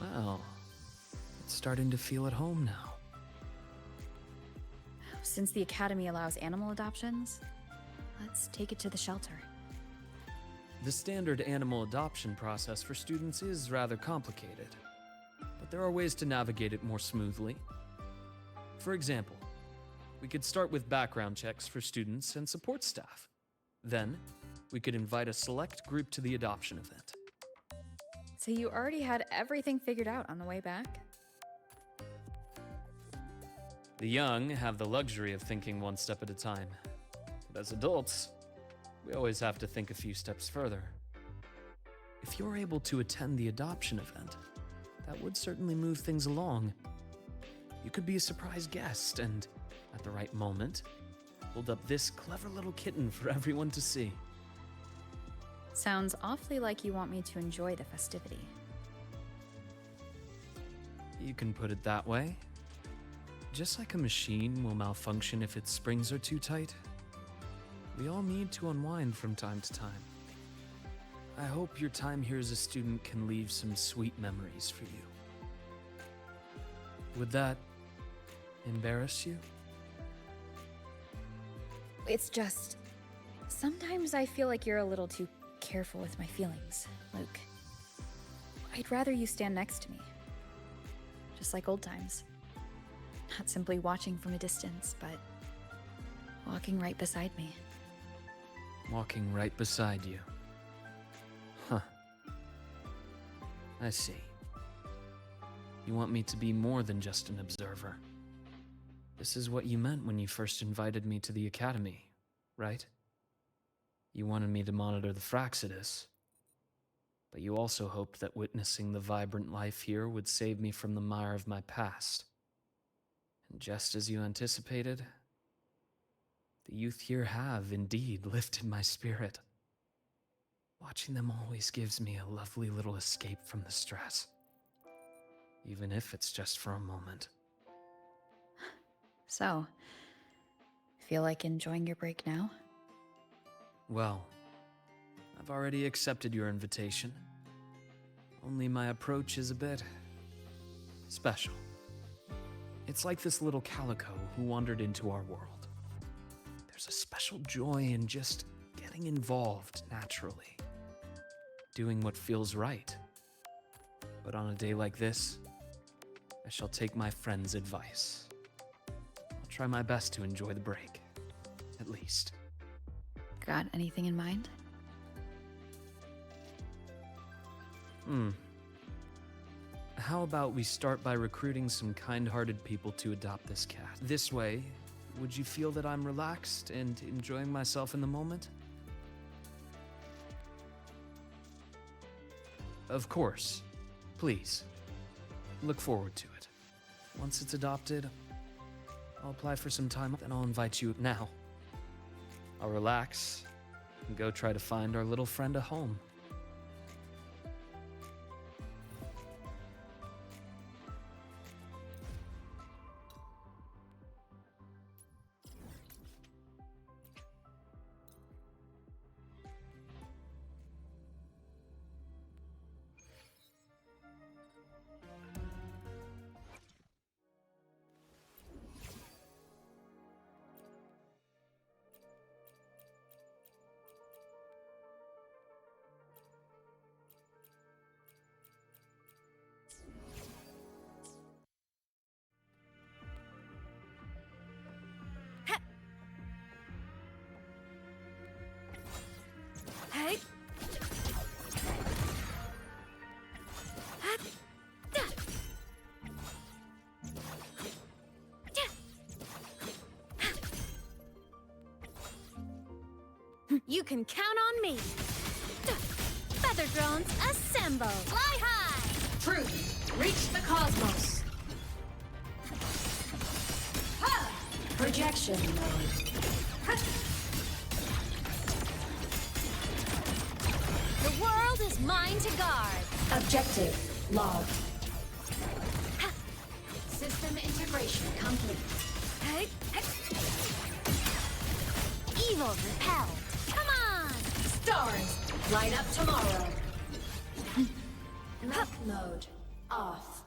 Well, it's starting to feel at home now. Since the Academy allows animal adoptions, let's take it to the shelter. The standard animal adoption process for students is rather complicated, but there are ways to navigate it more smoothly. For example, we could start with background checks for students and support staff. Then, we could invite a select group to the adoption event. So you already had everything figured out on the way back? The young have the luxury of thinking one step at a time. But as adults, we always have to think a few steps further. If you're able to attend the adoption event, that would certainly move things along. You could be a surprise guest and, at the right moment, hold up this clever little kitten for everyone to see. Sounds awfully like you want me to enjoy the festivity. You can put it that way. Just like a machine will malfunction if its springs are too tight, we all need to unwind from time to time. I hope your time here as a student can leave some sweet memories for you. Would that embarrass you? It's just... sometimes I feel like you're a little too careful with my feelings, Luke. I'd rather you stand next to me. Just like old times. Not simply watching from a distance, but walking right beside me. Walking right beside you. Huh. I see. You want me to be more than just an observer. This is what you meant when you first invited me to the Academy, right? You wanted me to monitor the Fraxidus, but you also hoped that witnessing the vibrant life here would save me from the mire of my past. And just as you anticipated, the youth here have indeed lifted my spirit. Watching them always gives me a lovely little escape from the stress, even if it's just for a moment. So, feel like enjoying your break now? Well, I've already accepted your invitation. Only my approach is a bit special. It's like this little calico who wandered into our world. There's a special joy in just getting involved naturally, doing what feels right. But on a day like this, I shall take my friend's advice. I'll try my best to enjoy the break, at least. Got anything in mind? How about we start by recruiting some kind-hearted people to adopt this cat? This way, would you feel that I'm relaxed and enjoying myself in the moment? Of course. Please. Look forward to it. Once it's adopted, I'll apply for some time, then I'll invite you now. I'll relax and go try to find our little friend a home. can count on me. Feather drones, assemble! Fly high! Truth, reach the cosmos. Ha! Projection mode. The world is mine to guard. Objective logged. System integration complete. Evil repelled. Come on! Stars, light up tomorrow. Map mode off.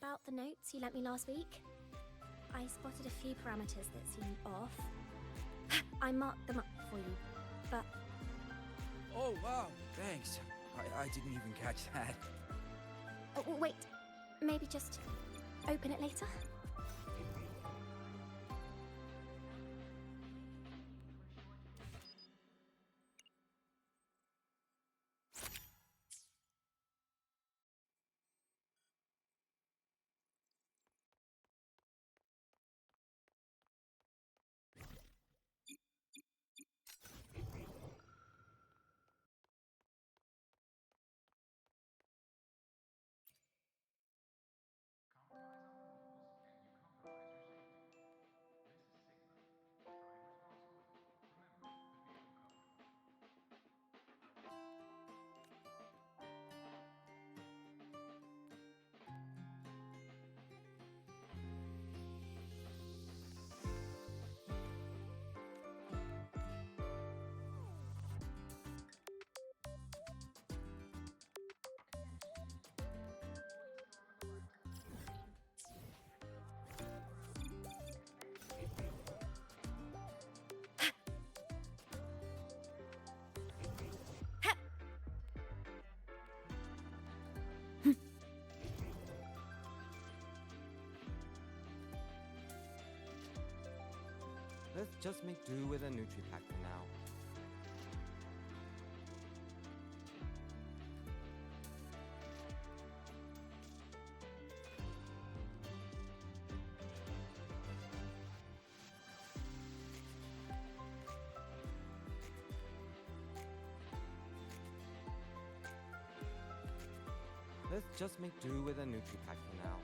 About the notes you lent me last week, I spotted a few parameters that seemed off. I marked them up for you, but Oh, wow, thanks. I didn't even catch that. wait, maybe just open it later? Let's just make do with a Nutri-Pack for now. Let's just make do with a Nutri-Pack for now.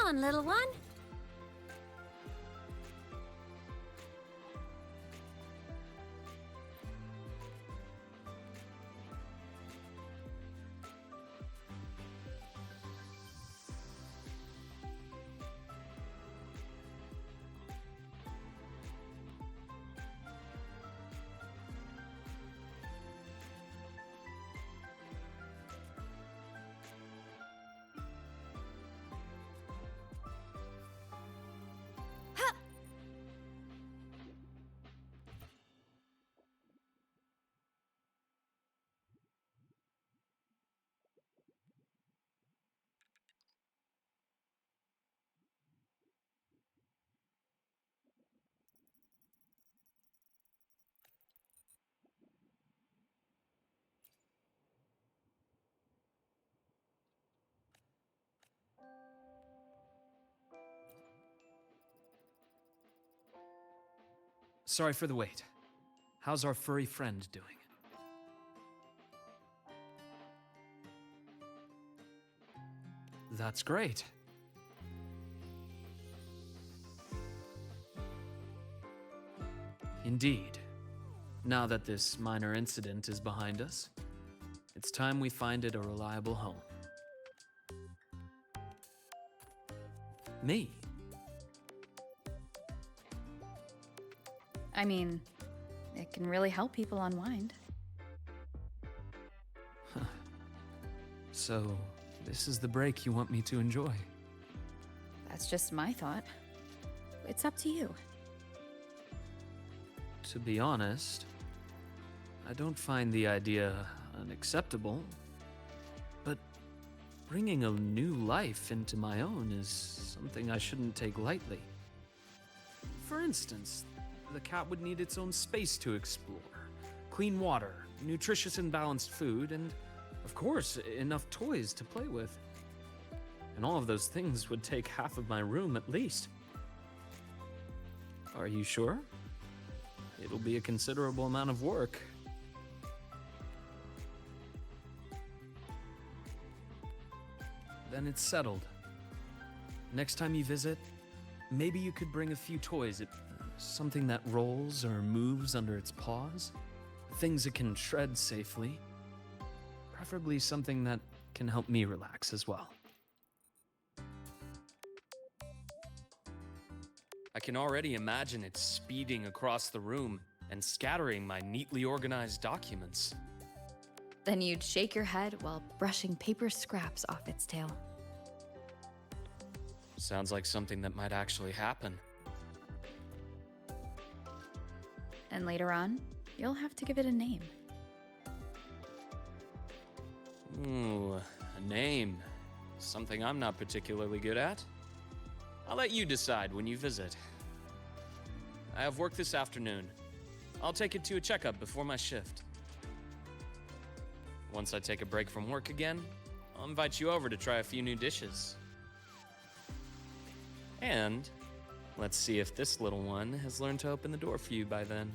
on, little one. Sorry for the wait. How's our furry friend doing? That's great. Indeed. Now that this minor incident is behind us, it's time we find it a reliable home. Me? I mean, it can really help people unwind. So, this is the break you want me to enjoy? That's just my thought. It's up to you. To be honest, I don't find the idea unacceptable, but bringing a new life into my own is something I shouldn't take lightly. For instance, the cat would need its own space to explore, clean water, nutritious and balanced food, and, of course, enough toys to play with. And all of those things would take half of my room at least. Are you sure? It'll be a considerable amount of work. Then it's settled. Next time you visit, maybe you could bring a few toys. Something that rolls or moves under its paws. Things it can tread safely. Preferably something that can help me relax as well. I can already imagine it speeding across the room and scattering my neatly organized documents. Then you'd shake your head while brushing paper scraps off its tail. Sounds like something that might actually happen. And later on, you'll have to give it a name. Ooh, a name. Something I'm not particularly good at. I'll let you decide when you visit. I have work this afternoon. I'll take it to a checkup before my shift. Once I take a break from work again, I'll invite you over to try a few new dishes. And let's see if this little one has learned to open the door for you by then.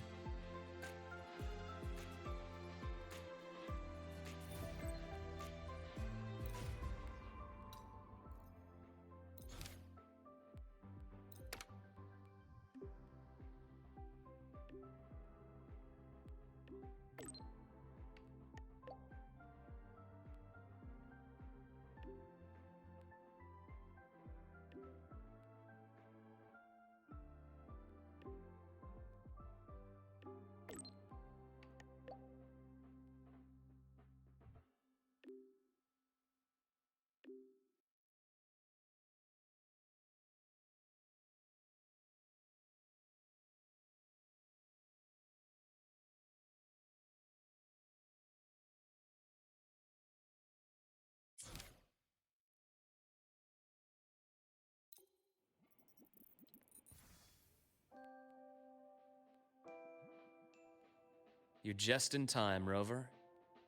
You're just in time, Rover.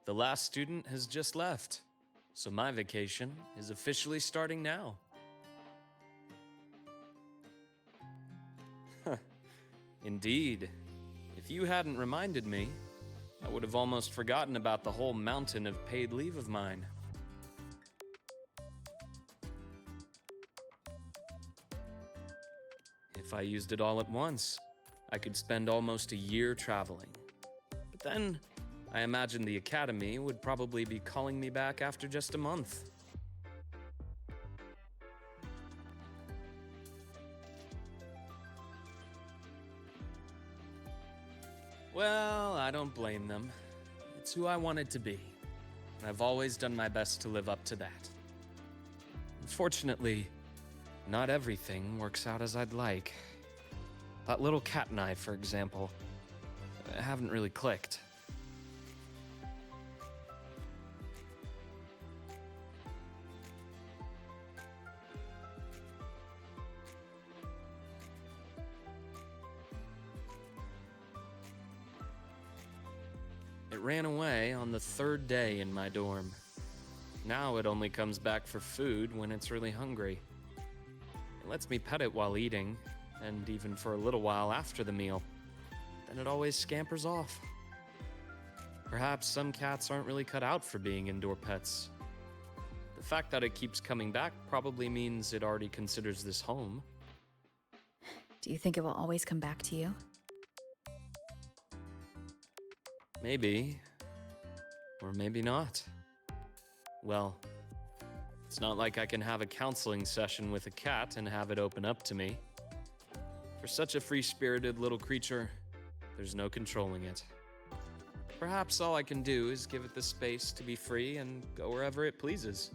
The last student has just left, so my vacation is officially starting now. Indeed. If you hadn't reminded me, I would have almost forgotten about the whole mountain of paid leave of mine. I used it all at once, I could spend almost a year traveling. But then, I imagined the Academy would probably be calling me back after just a month. Well, I don't blame them. It's who I wanted to be, and I've always done my best to live up to that. Unfortunately, not everything works out as I'd like. That little cat and I, for example, haven't really clicked. It ran away on the third day in my dorm. Now it only comes back for food when it's really hungry. It lets me pet it while eating, and even for a little while after the meal. Then it always scampers off. Perhaps some cats aren't really cut out for being indoor pets. The fact that it keeps coming back probably means it already considers this home. Do you think it will always come back to you? Maybe. Or maybe not. Well, it's not like I can have a counseling session with a cat and have it open up to me. For such a free-spirited little creature, there's no controlling it. Perhaps all I can do is give it the space to be free and go wherever it pleases.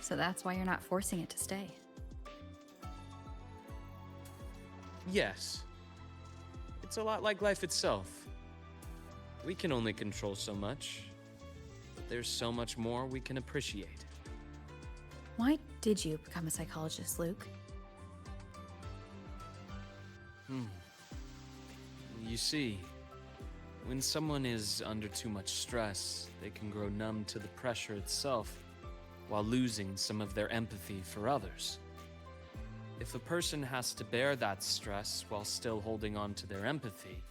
So that's why you're not forcing it to stay. Yes. It's a lot like life itself. We can only control so much, but there's so much more we can appreciate. Why did you become a psychologist, Luke? You see, when someone is under too much stress, they can grow numb to the pressure itself while losing some of their empathy for others. If a person has to bear that stress while still holding on to their empathy,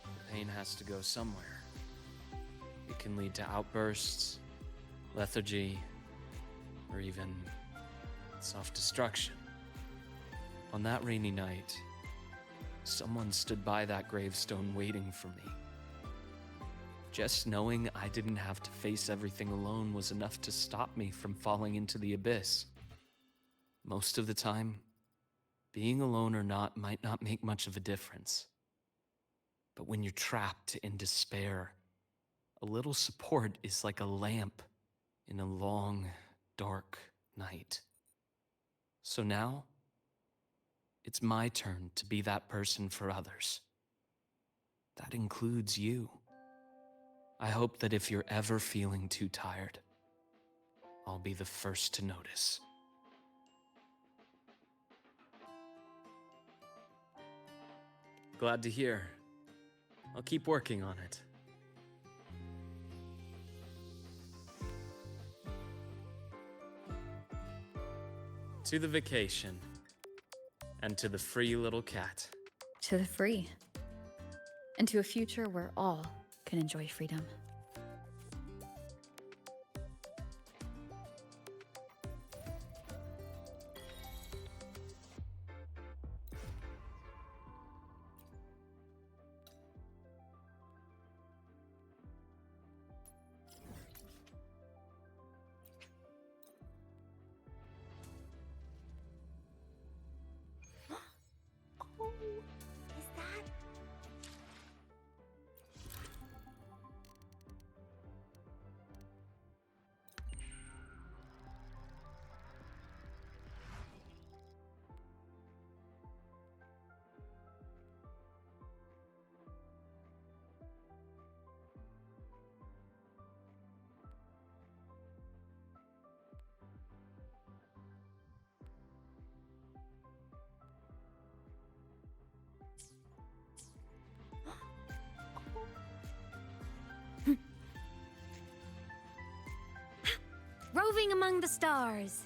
the pain has to go somewhere. It can lead to outbursts, lethargy, or even self-destruction. On that rainy night, someone stood by that gravestone waiting for me. Just knowing I didn't have to face everything alone was enough to stop me from falling into the abyss. Most of the time, being alone or not might not make much of a difference. But when you're trapped in despair, a little support is like a lamp in a long, dark night. So now, it's my turn to be that person for others. That includes you. I hope that if you're ever feeling too tired, I'll be the first to notice. Glad to hear. I'll keep working on it. To the vacation. And to the free little cat. To the free. And to a future where all can enjoy freedom. Is that... Roving among the stars.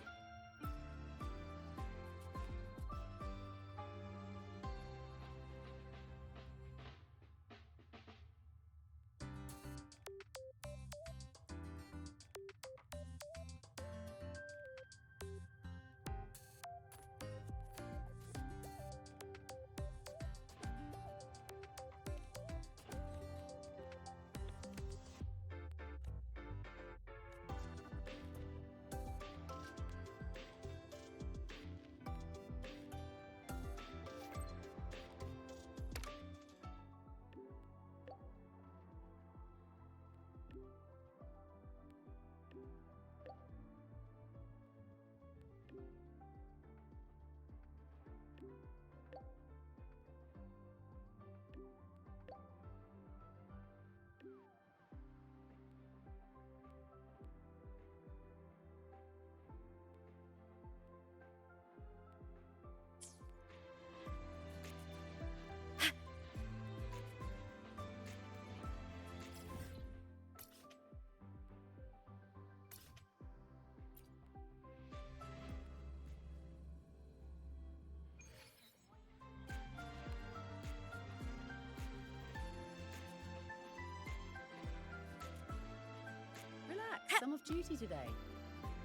some off duty today.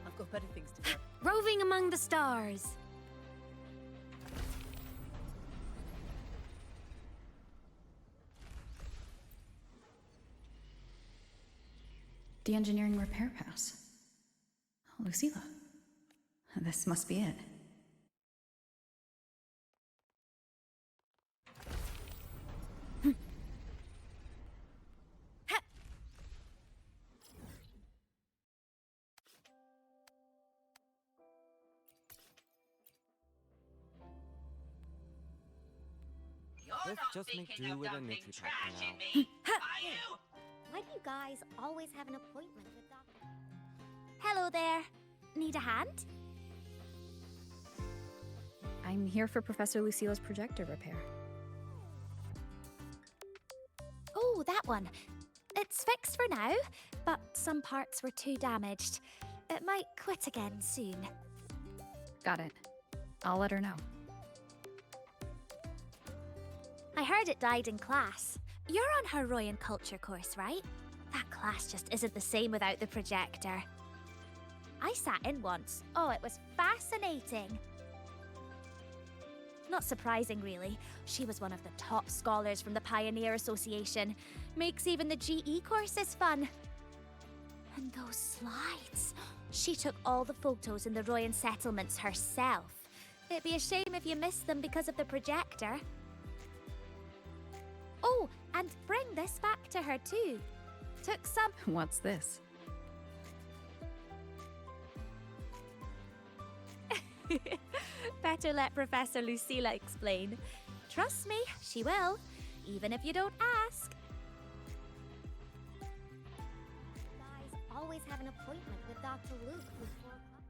I've got better things to do. Roving among the stars. The engineering repair pass. Lucilla. This must be it. Let's just make do with a Nutri Pack for now. Why do you guys always have an appointment with Dr. Hello there. Need a hand? I'm here for Professor Lucilla's projector repair. Oh, that one. It's fixed for now, but some parts were too damaged. It might quit again soon. Got it. I'll let her know. I heard it died in class. You're on her Royan culture course, right? That class just isn't the same without the projector. I sat in once. Oh, it was fascinating. Not surprising, really. She was one of the top scholars from the Pioneer Association. Makes even the GE courses fun. And those slides. She took all the photos in the Royan settlements herself. It'd be a shame if you missed them because of the projector. Oh, and bring this back to her too. Took some... What's this? Better let Professor Lucilla explain. Trust me, she will, even if you don't ask. Guys always have an appointment with Dr. Luke before class.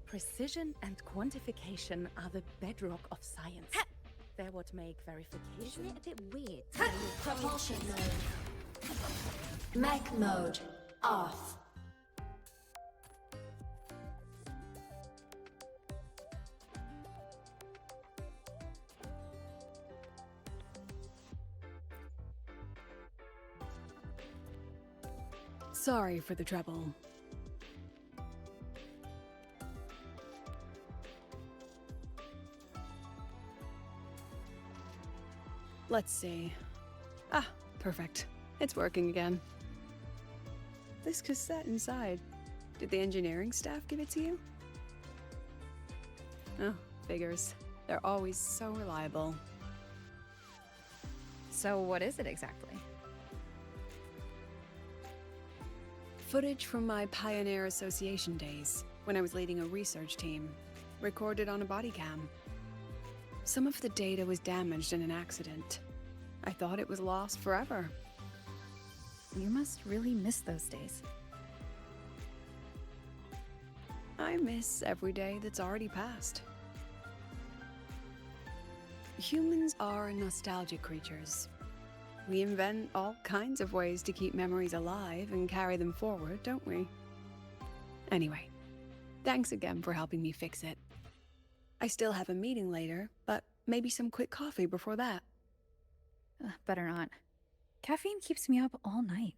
Precision and quantification are the bedrock of science. They're what make verification. Isn't it a bit weird? Propulsion mode. Mech mode. Off. Sorry for the trouble. Let's see. Ah, perfect. It's working again. This cassette inside. Did the engineering staff give it to you? Oh, figures. They're always so reliable. So what is it exactly? Footage from my Pioneer Association days, when I was leading a research team, recorded on a body cam. Some of the data was damaged in an accident. I thought it was lost forever. You must really miss those days. I miss every day that's already passed. Humans are nostalgic creatures. We invent all kinds of ways to keep memories alive and carry them forward, don't we? Anyway, thanks again for helping me fix it. I still have a meeting later, but maybe some quick coffee before that. Better not. Caffeine keeps me up all night.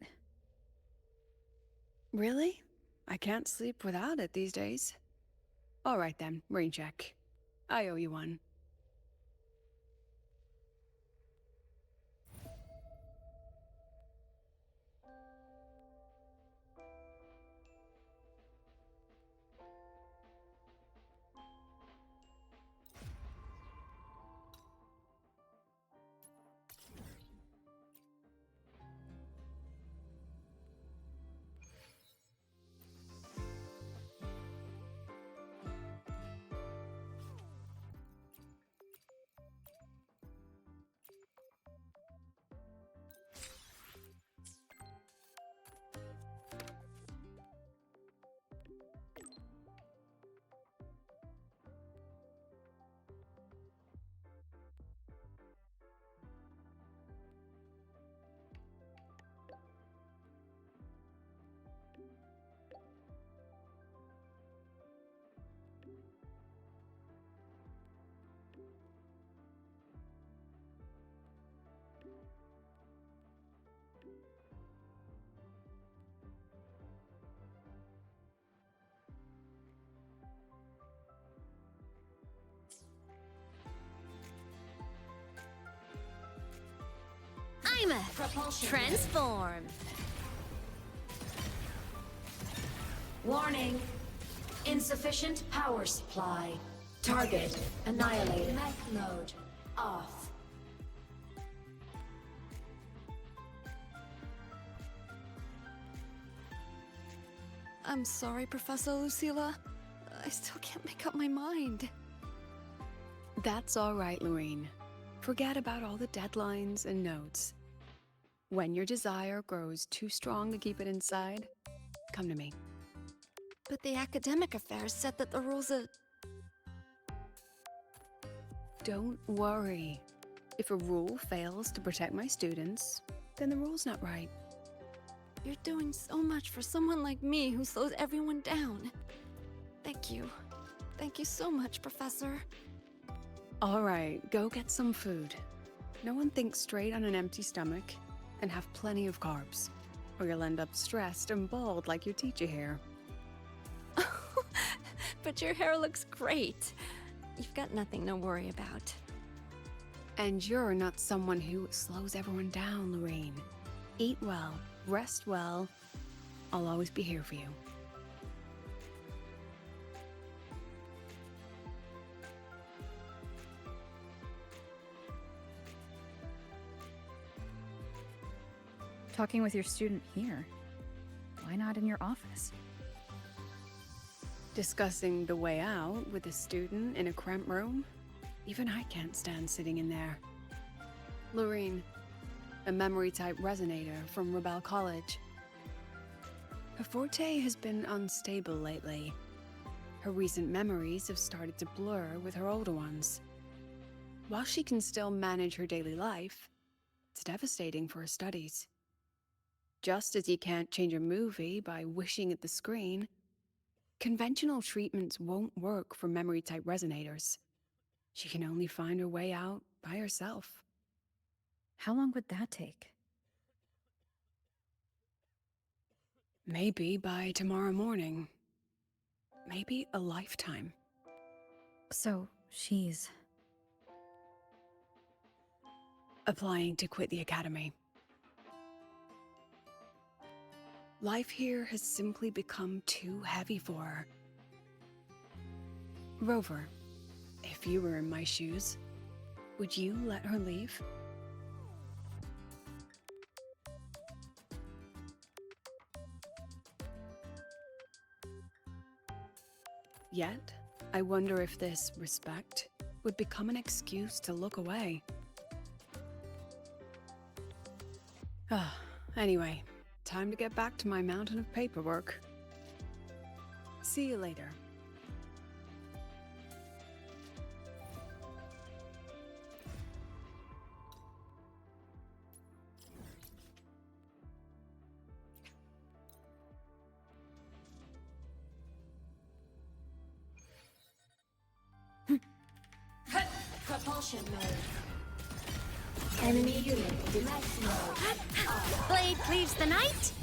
Really? I can't sleep without it these days. All right then, rain check. I owe you one. Propulsion. Transform. Warning. Insufficient power supply. Target annihilated. Mech mode off. I'm sorry, Professor Lucilla. I still can't make up my mind. That's all right, Lorene. Forget about all the deadlines and notes. When your desire grows too strong to keep it inside, come to me. But the academic affairs said that the rules are... Don't worry. If a rule fails to protect my students, then the rule's not right. You're doing so much for someone like me who slows everyone down. Thank you. Thank you so much, Professor. All right, go get some food. No one thinks straight on an empty stomach, and have plenty of carbs, or you'll end up stressed and bald like your teacher here. But your hair looks great. You've got nothing to worry about. And you're not someone who slows everyone down, Lorene. Eat well, rest well. I'll always be here for you. Talking with your student here. Why not in your office? Discussing the way out with a student in a cramped room? Even I can't stand sitting in there. Lorene, a memory-type resonator from Rebel College. Her forte has been unstable lately. Her recent memories have started to blur with her older ones. While she can still manage her daily life, it's devastating for her studies. Just as you can't change a movie by wishing at the screen, conventional treatments won't work for memory-type resonators. She can only find her way out by herself. How long would that take? Maybe by tomorrow morning. Maybe a lifetime. So, she's... applying to quit the academy. Life here has simply become too heavy for her. Rover, if you were in my shoes, would you let her leave? Yet, I wonder if this respect would become an excuse to look away. Anyway, time to get back to my mountain of paperwork. See you later. Propulsion mode. Enemy unit detect mode. Blade cleaves the night.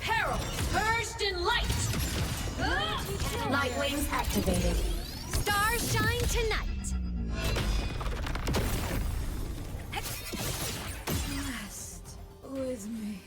Peril purged in light. Light wings activated. Stars shine tonight. Rest with me.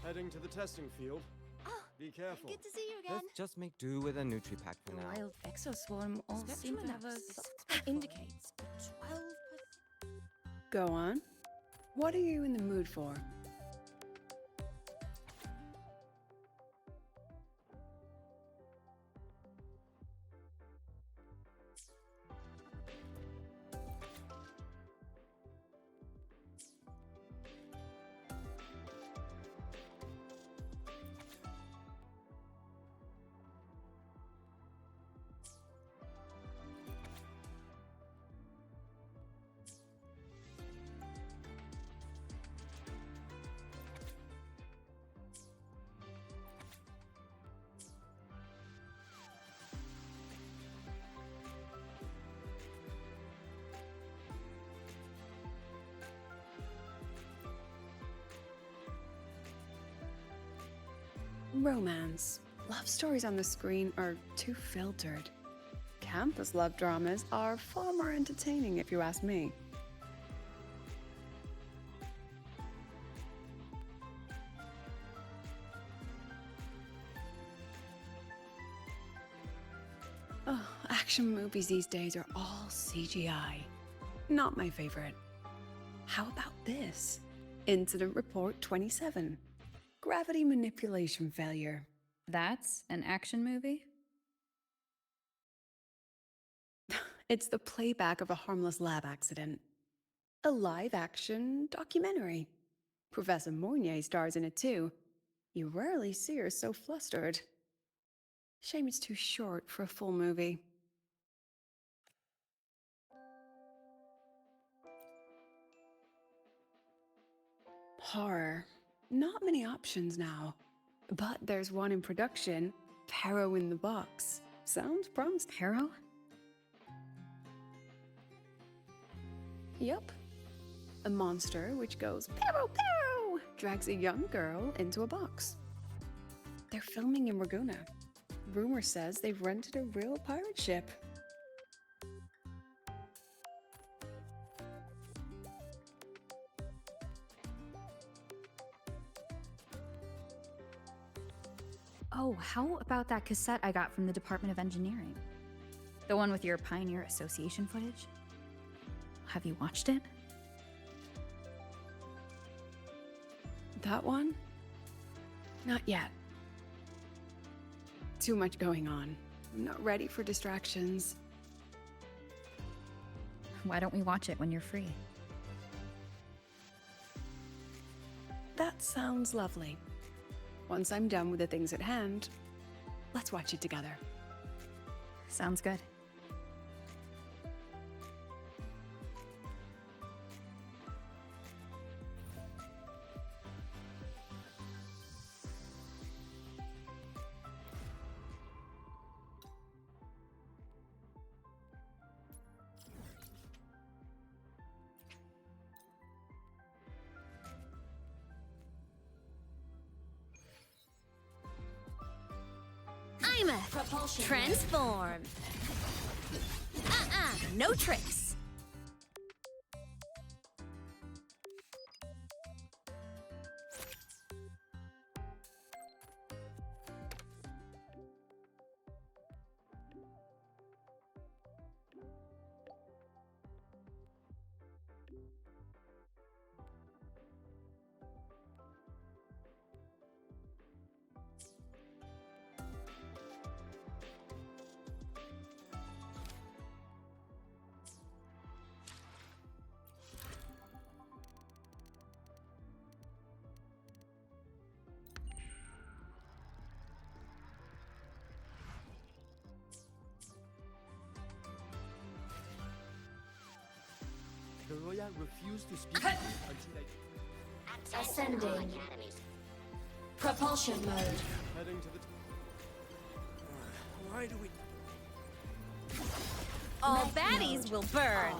Heading to the testing field. Oh, Be careful. good to see you again. Let's just make do with a Nutri-Pack for now. Wild exoswarm all seem to have a soft indicates 12%. Go on. What are you in the mood for? romance. Love stories on the screen are too filtered. Campus love dramas are far more entertaining, if you ask me. Oh, action movies these days are all CGI. Not my favorite. How about this? Incident Report 27. Gravity manipulation failure. That's an action movie? It's the playback of a harmless lab accident. A live-action documentary. Professor Mournier stars in it too. You rarely see her so flustered. Shame it's too short for a full movie. Horror. Not many options now. But there's one in production. Perro in the Box. Sounds promising. Perro? Yup. A monster which goes Perro, Perro! Drags a young girl into a box. They're filming in Raguna. Rumor says they've rented a real pirate ship. Oh, how about that cassette I got from the Department of Engineering? The one with your Pioneer Association footage? Have you watched it? That one? Not yet. Too much going on. I'm not ready for distractions. Why don't we watch it when you're free? That sounds lovely. Once I'm done with the things at hand, let's watch it together. Sounds good. I'm a transform. No tricks. The Roya refused to speak to me until I... Ascending. Propulsion mode. Heading to the... Why do we... All baddies will burn.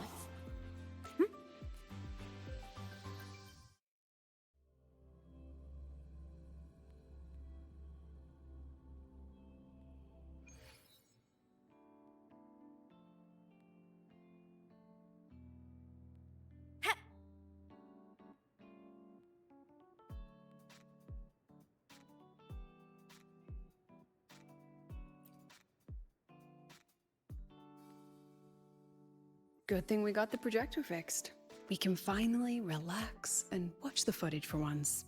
Good thing we got the projector fixed. We can finally relax and watch the footage for once.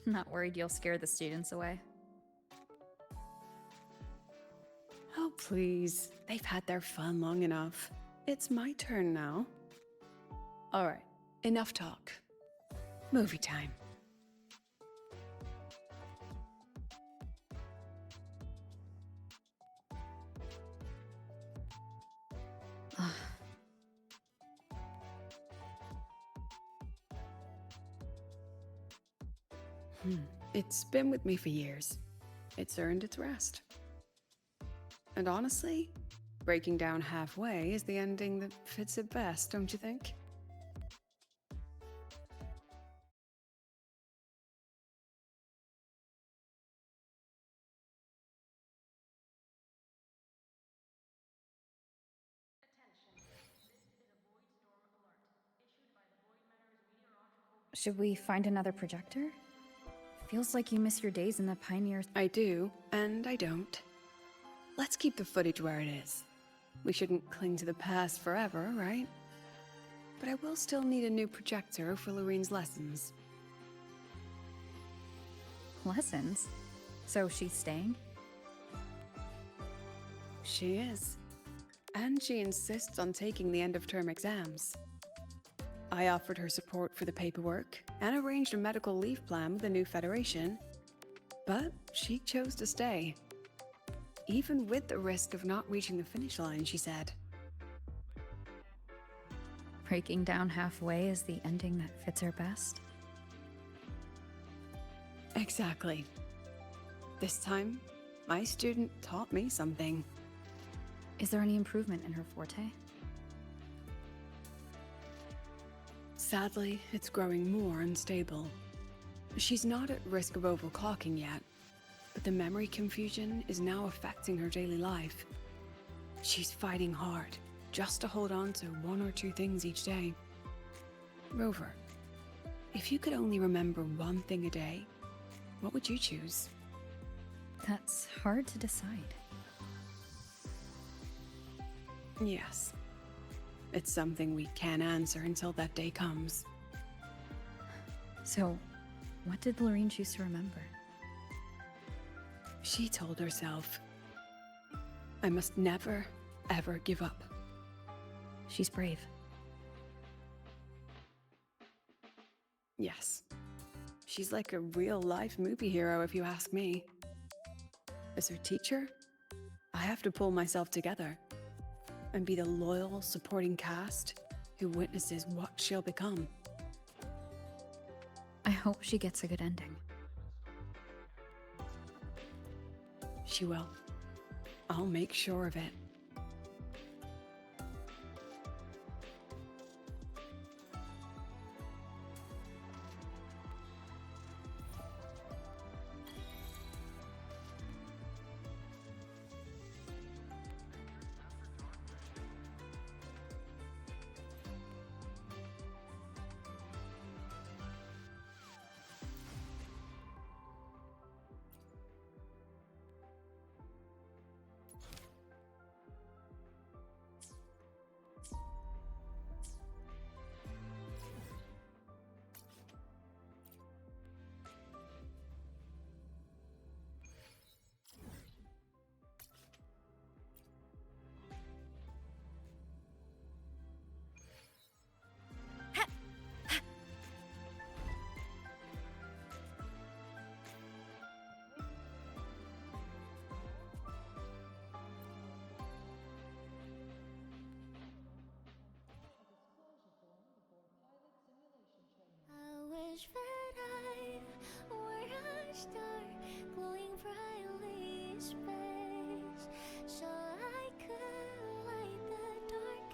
Not worried you'll scare the students away. Oh, please. They've had their fun long enough. It's my turn now. All right, enough talk. Movie time. It's been with me for years. It's earned its rest. And honestly, breaking down halfway is the ending that fits it best, don't you think? Should we find another projector? Feels like you miss your days in the Pioneer. I do, and I don't. Let's keep the footage where it is. We shouldn't cling to the past forever, right? But I will still need a new projector for Lorene's lessons. Lessons? So she's staying? She is. And she insists on taking the end-of-term exams. I offered her support for the paperwork and arranged a medical leave plan with the new Federation, but she chose to stay. Even with the risk of not reaching the finish line, she said. Breaking down halfway is the ending that fits her best? Exactly. This time, my student taught me something. Is there any improvement in her forte? Sadly, it's growing more unstable. She's not at risk of overclocking yet, but the memory confusion is now affecting her daily life. She's fighting hard, just to hold on to one or two things each day. Rover, if you could only remember one thing a day, what would you choose? That's hard to decide. Yes. It's something we can't answer until that day comes. So, what did Lorene choose to remember? She told herself, I must never, ever give up. She's brave. Yes. She's like a real-life movie hero, if you ask me. As her teacher, I have to pull myself together and be the loyal, supporting cast who witnesses what she'll become. I hope she gets a good ending. She will. I'll make sure of it. I wish that I were a star glowing brightly in space, so I could light the dark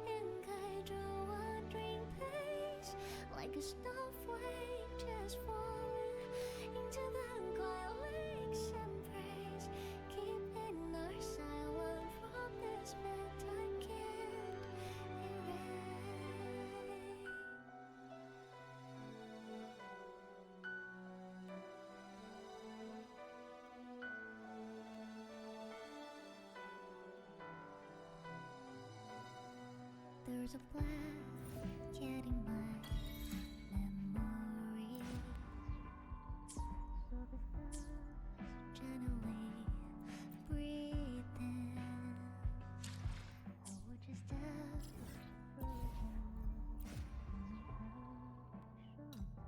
and guide your wandering pace, like a snowflake just falling into the galaxy's embrace, keeping our silent from this bed I can't erase. There's a blanket in my memory, so the first gently breathe in. I would just step frozen in hush of time, as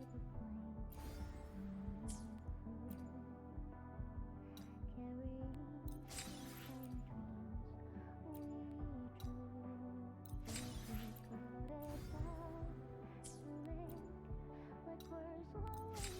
if it belongs to the time. Still remember paper planes carrying falling dreams we drew. If we could have died to make like we're slowly